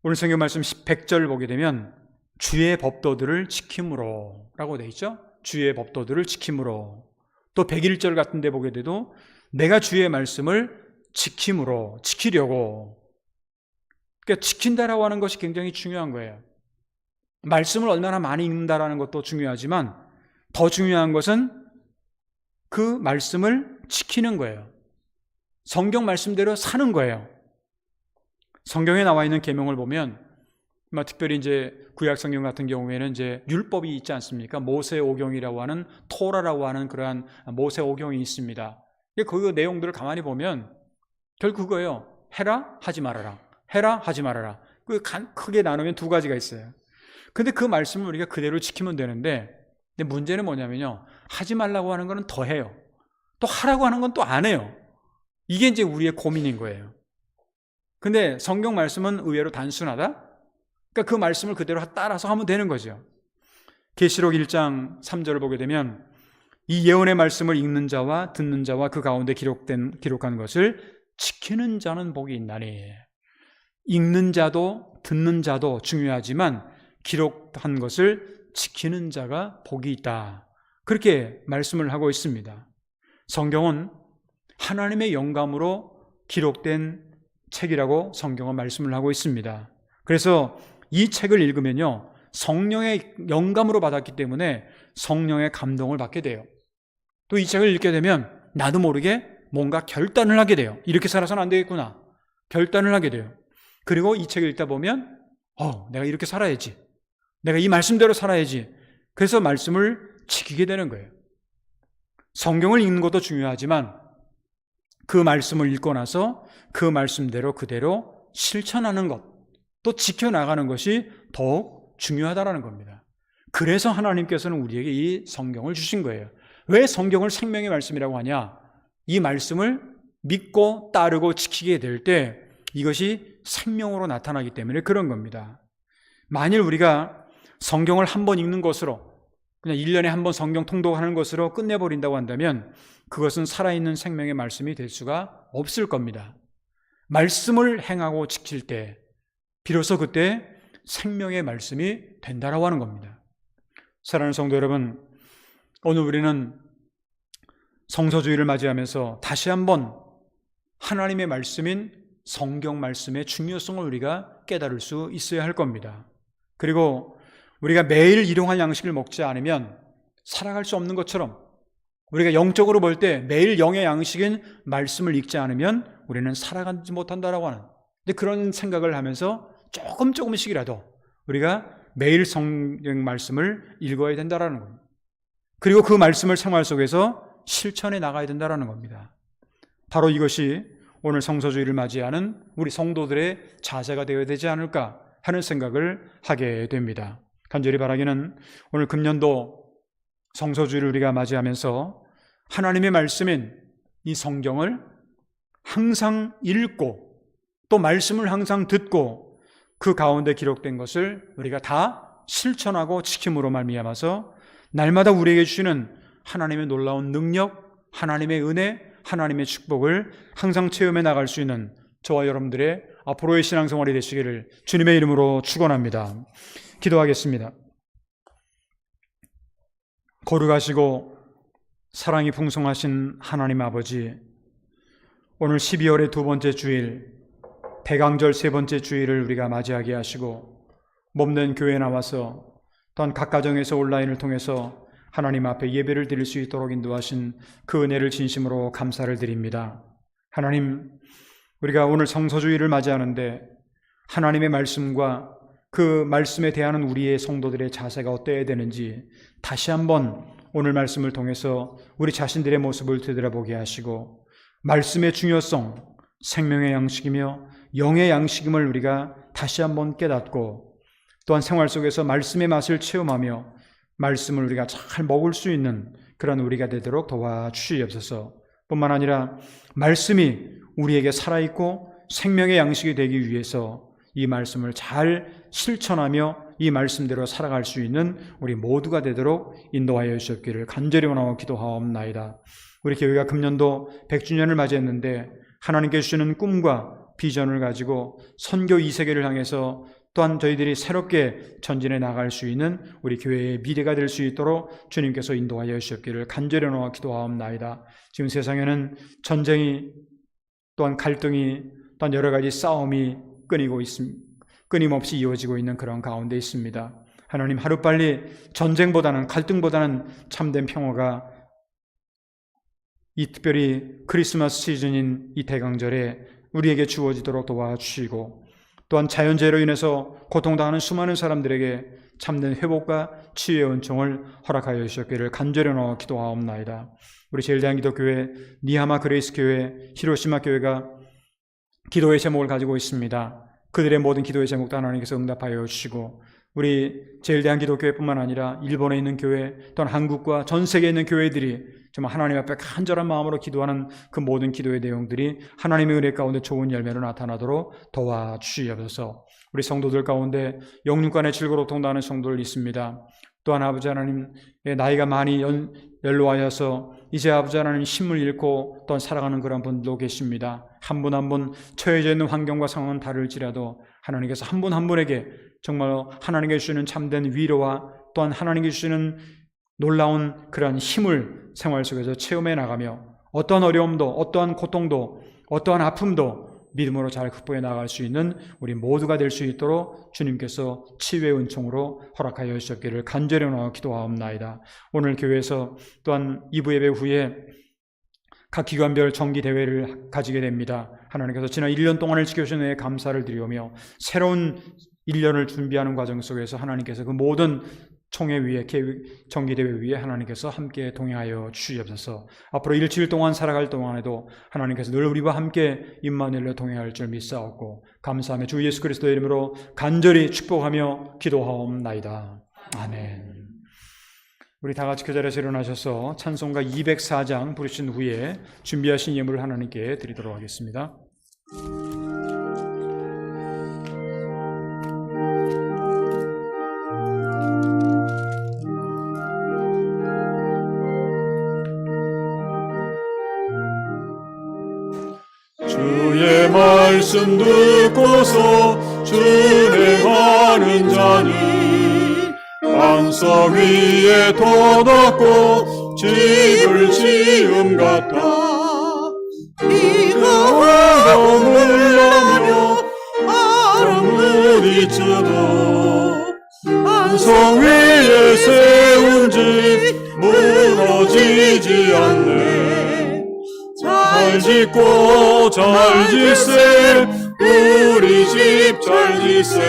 오늘 성경 말씀 100절 보게 되면 주의 법도들을 지킴으로 라고 되어 있죠. 주의 법도들을 지킴으로. 또 101절 같은 데 보게 돼도 내가 주의 말씀을 지킴으로, 지키려고. 그러니까 지킨다라고 하는 것이 굉장히 중요한 거예요. 말씀을 얼마나 많이 읽는다라는 것도 중요하지만 더 중요한 것은 그 말씀을 지키는 거예요. 성경 말씀대로 사는 거예요. 성경에 나와 있는 계명을 보면, 특별히 이제 구약 성경 같은 경우에는 이제 율법이 있지 않습니까? 모세 오경이라고 하는, 토라라고 하는 그러한 모세 오경이 있습니다. 그 내용들을 가만히 보면 결국 그거예요. 해라, 하지 말아라. 해라, 하지 말아라. 크게 나누면 두 가지가 있어요. 근데 그 말씀을 우리가 그대로 지키면 되는데, 근데 문제는 뭐냐면요, 하지 말라고 하는 거는 더 해요. 또 하라고 하는 건 또 안 해요. 이게 이제 우리의 고민인 거예요. 근데 성경 말씀은 의외로 단순하다? 그러니까 그 말씀을 그대로 따라서 하면 되는 거죠. 계시록 1장 3절을 보게 되면 이 예언의 말씀을 읽는 자와 듣는 자와 그 가운데 기록한 것을 지키는 자는 복이 있나니. 읽는 자도 듣는 자도 중요하지만 기록한 것을 지키는 자가 복이 있다. 그렇게 말씀을 하고 있습니다. 성경은 하나님의 영감으로 기록된 책이라고 성경은 말씀을 하고 있습니다. 그래서 이 책을 읽으면요, 성령의 영감으로 받았기 때문에 성령의 감동을 받게 돼요. 또 이 책을 읽게 되면 나도 모르게 뭔가 결단을 하게 돼요. 이렇게 살아서는 안 되겠구나. 결단을 하게 돼요. 그리고 이 책을 읽다 보면 내가 이렇게 살아야지. 내가 이 말씀대로 살아야지. 그래서 말씀을 지키게 되는 거예요. 성경을 읽는 것도 중요하지만 그 말씀을 읽고 나서 그 말씀대로 그대로 실천하는 것, 또 지켜나가는 것이 더욱 중요하다는 겁니다. 그래서 하나님께서는 우리에게 이 성경을 주신 거예요. 왜 성경을 생명의 말씀이라고 하냐? 이 말씀을 믿고 따르고 지키게 될 때 이것이 생명으로 나타나기 때문에 그런 겁니다. 만일 우리가 성경을 한 번 읽는 것으로, 그냥 1년에 한 번 성경 통독하는 것으로 끝내버린다고 한다면 그것은 살아있는 생명의 말씀이 될 수가 없을 겁니다. 말씀을 행하고 지킬 때 비로소 그때 생명의 말씀이 된다라고 하는 겁니다. 사랑하는 성도 여러분, 오늘 우리는 성서주의를 맞이하면서 다시 한번 하나님의 말씀인 성경 말씀의 중요성을 우리가 깨달을 수 있어야 할 겁니다. 그리고 우리가 매일 일용할 양식을 먹지 않으면 살아갈 수 없는 것처럼 우리가 영적으로 볼 때 매일 영의 양식인 말씀을 읽지 않으면 우리는 살아가지 못한다라고 하는, 근데 그런 생각을 하면서 조금씩이라도 우리가 매일 성경 말씀을 읽어야 된다라는 겁니다. 그리고 그 말씀을 생활 속에서 실천해 나가야 된다라는 겁니다. 바로 이것이 오늘 성서주의를 맞이하는 우리 성도들의 자세가 되어야 되지 않을까 하는 생각을 하게 됩니다. 간절히 바라기는 오늘 금년도 성서주의를 우리가 맞이하면서 하나님의 말씀인 이 성경을 항상 읽고 또 말씀을 항상 듣고 그 가운데 기록된 것을 우리가 다 실천하고 지킴으로 말미암아서 날마다 우리에게 주시는 하나님의 놀라운 능력, 하나님의 은혜, 하나님의 축복을 항상 체험해 나갈 수 있는 저와 여러분들의 앞으로의 신앙생활이 되시기를 주님의 이름으로 축원합니다. 기도하겠습니다. 거룩하시고 사랑이 풍성하신 하나님 아버지, 오늘 12월의 두 번째 주일, 대강절 세 번째 주일을 우리가 맞이하게 하시고 몸된 교회에 나와서 또한 각 가정에서 온라인을 통해서 하나님 앞에 예배를 드릴 수 있도록 인도하신 그 은혜를 진심으로 감사를 드립니다. 하나님, 우리가 오늘 성서주의를 맞이하는데 하나님의 말씀과 그 말씀에 대하는 우리의 성도들의 자세가 어때야 되는지 다시 한번 오늘 말씀을 통해서 우리 자신들의 모습을 되돌아보게 하시고 말씀의 중요성, 생명의 양식이며 영의 양식임을 우리가 다시 한번 깨닫고 또한 생활 속에서 말씀의 맛을 체험하며 말씀을 우리가 잘 먹을 수 있는 그런 우리가 되도록 도와주시옵소서. 뿐만 아니라 말씀이 우리에게 살아있고 생명의 양식이 되기 위해서 이 말씀을 잘 실천하며 이 말씀대로 살아갈 수 있는 우리 모두가 되도록 인도하여 주시옵기를 간절히 원하고 기도하옵나이다. 우리 교회가 금년도 100주년을 맞이했는데 하나님께 주시는 꿈과 비전을 가지고 선교 2세계를 향해서 또한 저희들이 새롭게 전진해 나갈 수 있는 우리 교회의 미래가 될 수 있도록 주님께서 인도하여 주시옵기를 간절히 원하고 기도하옵나이다. 지금 세상에는 전쟁이 또한 갈등이 또한 여러 가지 싸움이 끊임없이 이어지고 있는 그런 가운데 있습니다. 하나님, 하루빨리 전쟁보다는 갈등보다는 참된 평화가 이 특별히 크리스마스 시즌인 이 대강절에 우리에게 주어지도록 도와주시고 또한 자연재해로 인해서 고통당하는 수많은 사람들에게 참된 회복과 치유의 은총을 허락하여 주셨기를 간절히 원하고 기도하옵나이다. 우리 제일대한기독교회, 니하마 그레이스교회, 히로시마 교회가 기도의 제목을 가지고 있습니다. 그들의 모든 기도의 제목도 하나님께서 응답하여 주시고 우리 제일대한기독교회뿐만 아니라 일본에 있는 교회 또한 한국과 전 세계에 있는 교회들이 정말 하나님 앞에 간절한 마음으로 기도하는 그 모든 기도의 내용들이 하나님의 은혜 가운데 좋은 열매로 나타나도록 도와주시옵소서. 우리 성도들 가운데 영육간의 질고로 통당하는 성도들 있습니다. 또한 아버지 하나님의 나이가 많이 연로하여서 이제 아버지 하나님 힘을 잃고 또한 살아가는 그런 분도 계십니다. 한 분 한 분 처해져 있는 환경과 상황은 다를지라도 하나님께서 한 분 한 분에게 정말로 하나님께 주시는 참된 위로와 또한 하나님께 주시는 놀라운 그러한 힘을 생활 속에서 체험해 나가며 어떠한 어려움도 어떠한 고통도 어떠한 아픔도 믿음으로 잘 극복해 나갈 수 있는 우리 모두가 될 수 있도록 주님께서 치유의 은총으로 허락하여 주셨기를 간절히 원하고 기도하옵나이다. 오늘 교회에서 또한 2부 예배 후에 각 기관별 정기대회를 가지게 됩니다. 하나님께서 지난 1년 동안을 지켜주신 은혜에 감사를 드리오며 새로운 1년을 준비하는 과정 속에서 하나님께서 그 모든 총회 위에 정기대회 위에 하나님께서 함께 동행하여 주시옵소서. 앞으로 일주일 동안 살아갈 동안에도 하나님께서 늘 우리와 함께 임마누엘로 동행할 줄 믿사옵고 감사하며 주 예수 그리스도의 이름으로 간절히 축복하며 기도하옵나이다. 아멘. 우리 다 같이 그 자리에서 일어나셔서 찬송가 204장 부르신 후에 준비하신 예물을 하나님께 드리도록 하겠습니다. 주의 말씀 듣고서 준행하는 자니 반석 위에 돋았고 집을 지음 같아 비가 흘러며 바람 부딪혀도 반석 위에 세운 집 무너지지 않네. 잘 짓고 잘 짓세 우리 집 잘 짓세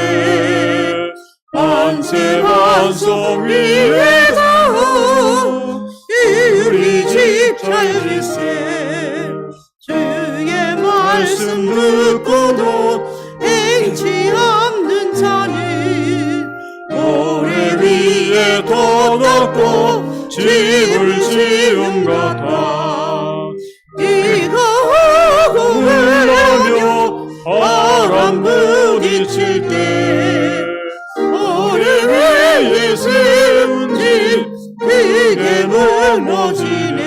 반세 반석 위에 닿아 우리 집 잘 짓세 주의 말씀 듣고도 행치 않는 자는 모래 위에 돋았고 집을 지은 같아 비가 흘러며 바람 부딪힐 때 모래 위에 세운 집 크게 무너지네.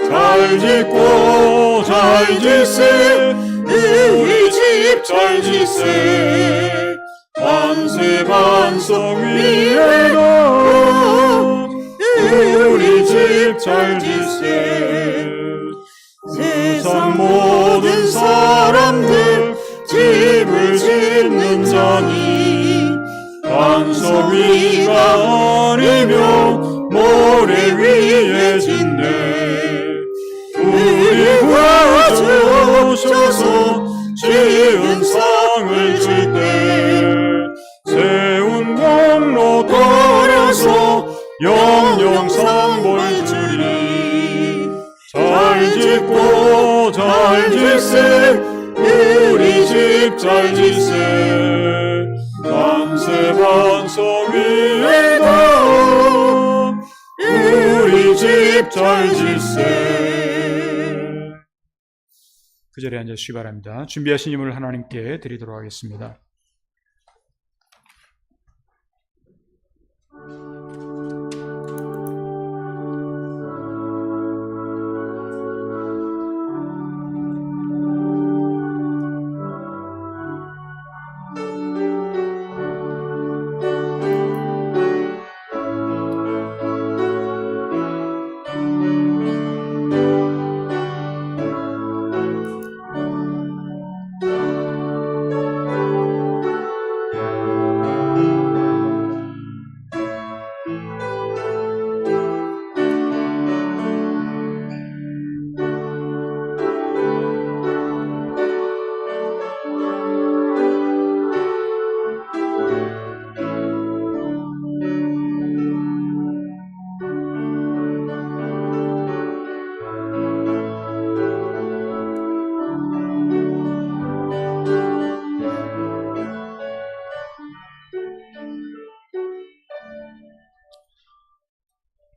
잘 짓고 잘 짓세 우리 집 잘 짓세 반세 반석 위에다 우리 집 잘 짓세 세상 모든 사람들 집을 짓는 자니 반석 위가 아니며 모래 위에 짓네. 우리가 주셔서 지은 상을 칠 때 세운 공로 떨어서 영영 상볼 주리. 잘 짓고 잘 짓세 우리 집 잘 짓세. 만세 반석 위에다 우리 집 잘 짓세. 그 자리에 앉으시기 바랍니다. 준비하신 예물을 하나님께 드리도록 하겠습니다.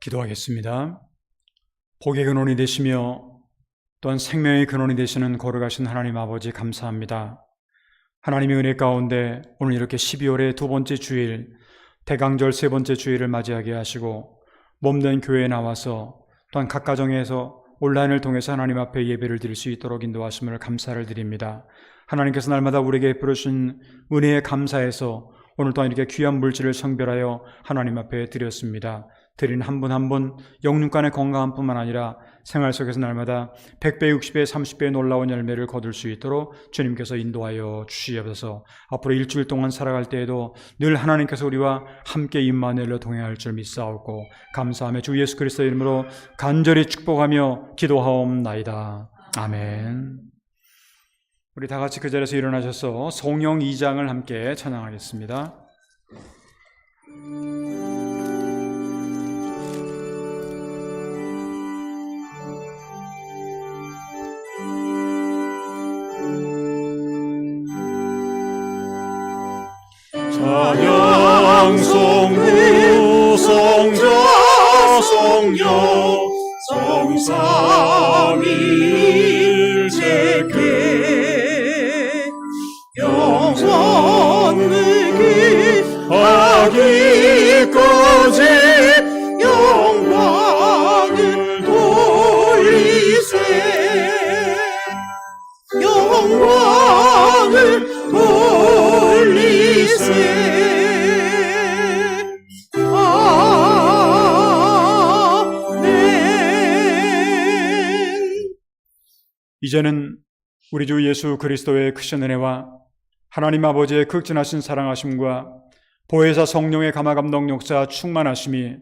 기도하겠습니다. 복의 근원이 되시며 또한 생명의 근원이 되시는 거룩하신 하나님 아버지 감사합니다. 하나님의 은혜 가운데 오늘 이렇게 12월의 두 번째 주일, 대강절 세 번째 주일을 맞이하게 하시고 몸된 교회에 나와서 또한 각 가정에서 온라인을 통해서 하나님 앞에 예배를 드릴 수 있도록 인도하심을 감사를 드립니다. 하나님께서 날마다 우리에게 베푸신 은혜에 감사해서 오늘 또한 이렇게 귀한 물질을 성별하여 하나님 앞에 드렸습니다. 드린 한 분 한 분 영육간의 건강한 뿐만 아니라 생활 속에서 날마다 100배, 60배, 30배의 놀라운 열매를 거둘 수 있도록 주님께서 인도하여 주시옵소서. 앞으로 일주일 동안 살아갈 때에도 늘 하나님께서 우리와 함께 임마누엘로 동행할 줄 믿사옵고 감사하며 주 예수 그리스도의 이름으로 간절히 축복하며 기도하옵나이다. 아멘. 우리 다 같이 그 자리에서 일어나셔서 성령 2장을 함께 찬양하겠습니다. 찬양 성부 성자 성령 성삼일체께 영원을 하기까지 영광을 돌리세. 영광을 돌리세. 이제는 우리 주 예수 그리스도의 크신 은혜와 하나님 아버지의 극진하신 사랑하심과 보혜사 성령의 감화감동 역사 충만하심이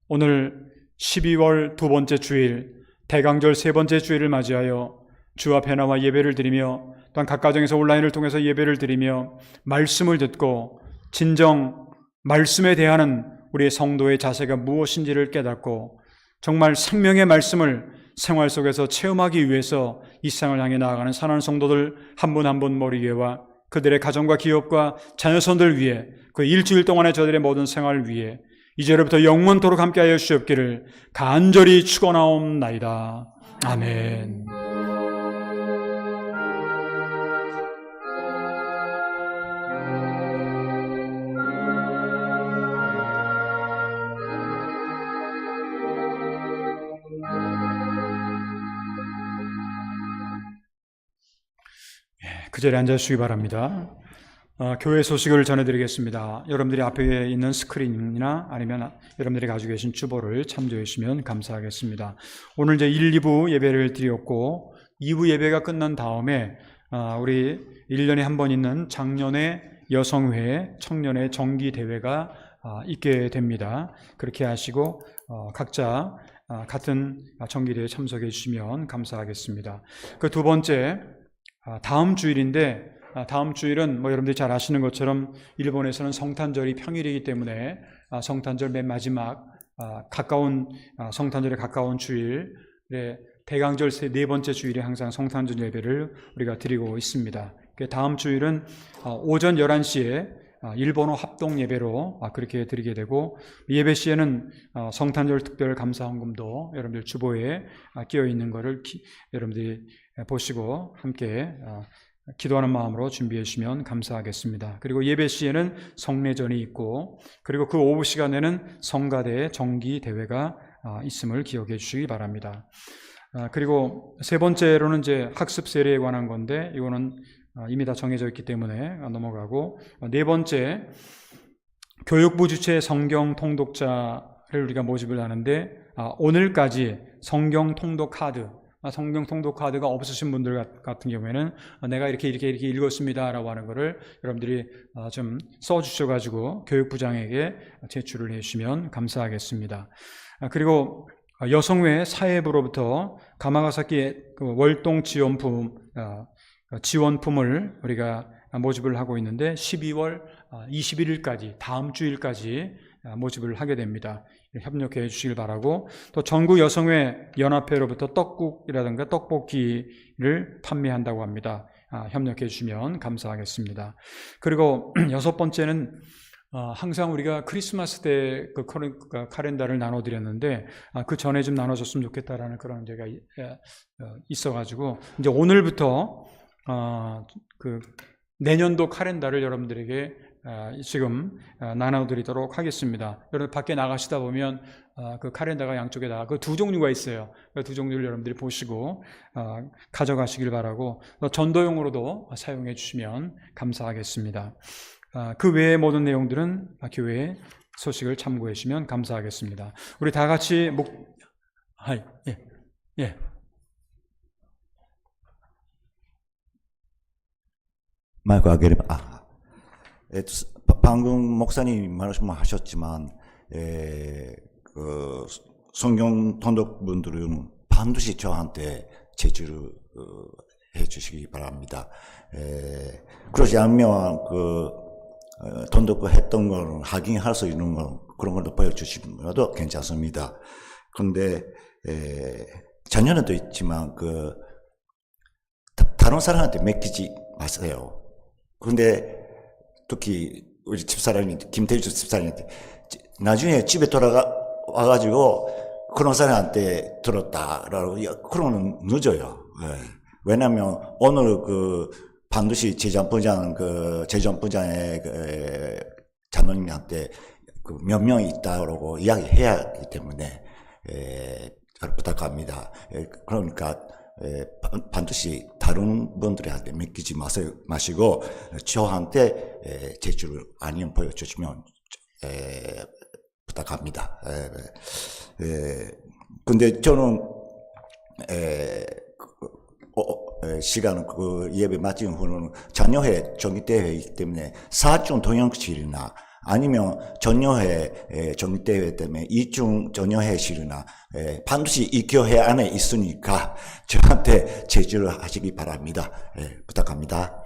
오늘 12월 두 번째 주일 대강절 세 번째 주일을 맞이하여 주 앞에 나와 예배를 드리며 또한 각 가정에서 온라인을 통해서 예배를 드리며 말씀을 듣고 진정 말씀에 대하는 우리의 성도의 자세가 무엇인지를 깨닫고 정말 생명의 말씀을 생활 속에서 체험하기 위해서 이 세상을 향해 나아가는 사랑하는 성도들 한 분 한 분 머리 위에와 그들의 가정과 기업과 자녀손들 위해 그 일주일 동안의 저들의 모든 생활을 위해 이제로부터 영원토록 함께하여 주옵기를 간절히 축원하옵나이다. 아멘. 그 자리에 앉아주시기 바랍니다. 교회 소식을 전해드리겠습니다. 여러분들이 앞에 있는 스크린이나 아니면 여러분들이 가지고 계신 주보를 참조해 주시면 감사하겠습니다. 오늘 이제 1, 2부 예배를 드렸고 2부 예배가 끝난 다음에 우리 1년에 한 번 있는 작년의 여성회 청년의 정기 대회가 있게 됩니다. 그렇게 하시고 각자 같은 정기대회에 참석해 주시면 감사하겠습니다. 그 두 번째, 다음 주일인데, 다음 주일은 여러분들이 잘 아시는 것처럼 일본에서는 성탄절이 평일이기 때문에 성탄절 맨 마지막 성탄절에 가까운 주일에 대강절 네 번째 주일에 항상 성탄절 예배를 우리가 드리고 있습니다. 다음 주일은 오전 11시에 일본어 합동 예배로 그렇게 드리게 되고, 예배 시에는 성탄절 특별 감사 헌금도 여러분들 주보에 끼어 있는 것을 여러분들이 보시고 함께 기도하는 마음으로 준비해 주시면 감사하겠습니다. 그리고 예배 시에는 성례전이 있고, 그리고 그 오후 시간에는 성가대 정기 대회가 있음을 기억해 주시기 바랍니다. 그리고 세 번째로는 이제 학습 세례에 관한 건데, 이거는 이미 다 정해져 있기 때문에 넘어가고, 네 번째, 교육부 주최 성경 통독자를 우리가 모집을 하는데, 오늘까지 성경 통독 카드, 성경 통독 카드가 없으신 분들 같은 경우에는 내가 이렇게 읽었습니다 라고 하는 거를 여러분들이 좀 써주셔가지고 교육부장에게 제출을 해주시면 감사하겠습니다. 그리고 여성회 사회부로부터 가마가사키 월동 지원품을 우리가 모집을 하고 있는데 12월 21일까지 다음 주일까지 모집을 하게 됩니다. 협력해 주시길 바라고, 또 전국 여성회 연합회로부터 떡국이라든가 떡볶이를 판매한다고 합니다. 협력해 주시면 감사하겠습니다. 그리고 여섯 번째는 항상 우리가 크리스마스 때 그 카렌다를 나눠드렸는데 그 전에 좀 나눠줬으면 좋겠다라는 그런 제가 있어가지고 이제 오늘부터 그 내년도 카렌다를 여러분들에게 지금 나눠드리도록 하겠습니다. 여러분 밖에 나가시다 보면 그 카렌다가 양쪽에다가 그 두 종류가 있어요. 그 두 종류를 여러분들이 보시고 가져가시길 바라고, 또 전도용으로도 사용해 주시면 감사하겠습니다. 그 외의 모든 내용들은 교회 소식을 참고해 주시면 감사하겠습니다. 우리 다 같이 마이크 하게끔. 방금 목사님 말씀하셨지만, 그 성경 통독분들은 반드시 저한테 제출을 해주시기 바랍니다. 그렇지 않으면 통독했던 걸 확인할 수 있는 건 그런 걸도 보여주시면 괜찮습니다. 그런데 자녀는 또 있지만 다른 사람한테 맡기지 마세요. 그런데 특히 우리 집사람이 김태주 집사람한테 나중에 집에 와가지고 그런 사람한테 들었다라고 그러면 늦어요. 왜냐하면 오늘 반드시 재정부장의 자녀님한테 몇 명이 있다고 이야기해야 하기 때문에 잘 부탁합니다. 그러니까 반드시 다른 분들한테 맡기지 마시고 저한테 제출을 아니면 보여주시면 부탁합니다. 근데 저는 시간은 예배 마친 후는 전녀회 정기대회이기 때문에 사중 동영실이나 아니면 전녀회 정기대회 때문에 이중 전녀회실이나 반드시 이 교회 안에 있으니까 저한테 제출을 하시기 바랍니다. 부탁합니다.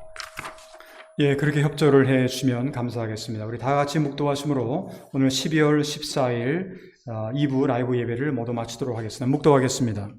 예, 그렇게 협조를 해 주시면 감사하겠습니다. 우리 다 같이 묵도하심으로 오늘 12월 14일 2부 라이브 예배를 모두 마치도록 하겠습니다. 묵도하겠습니다.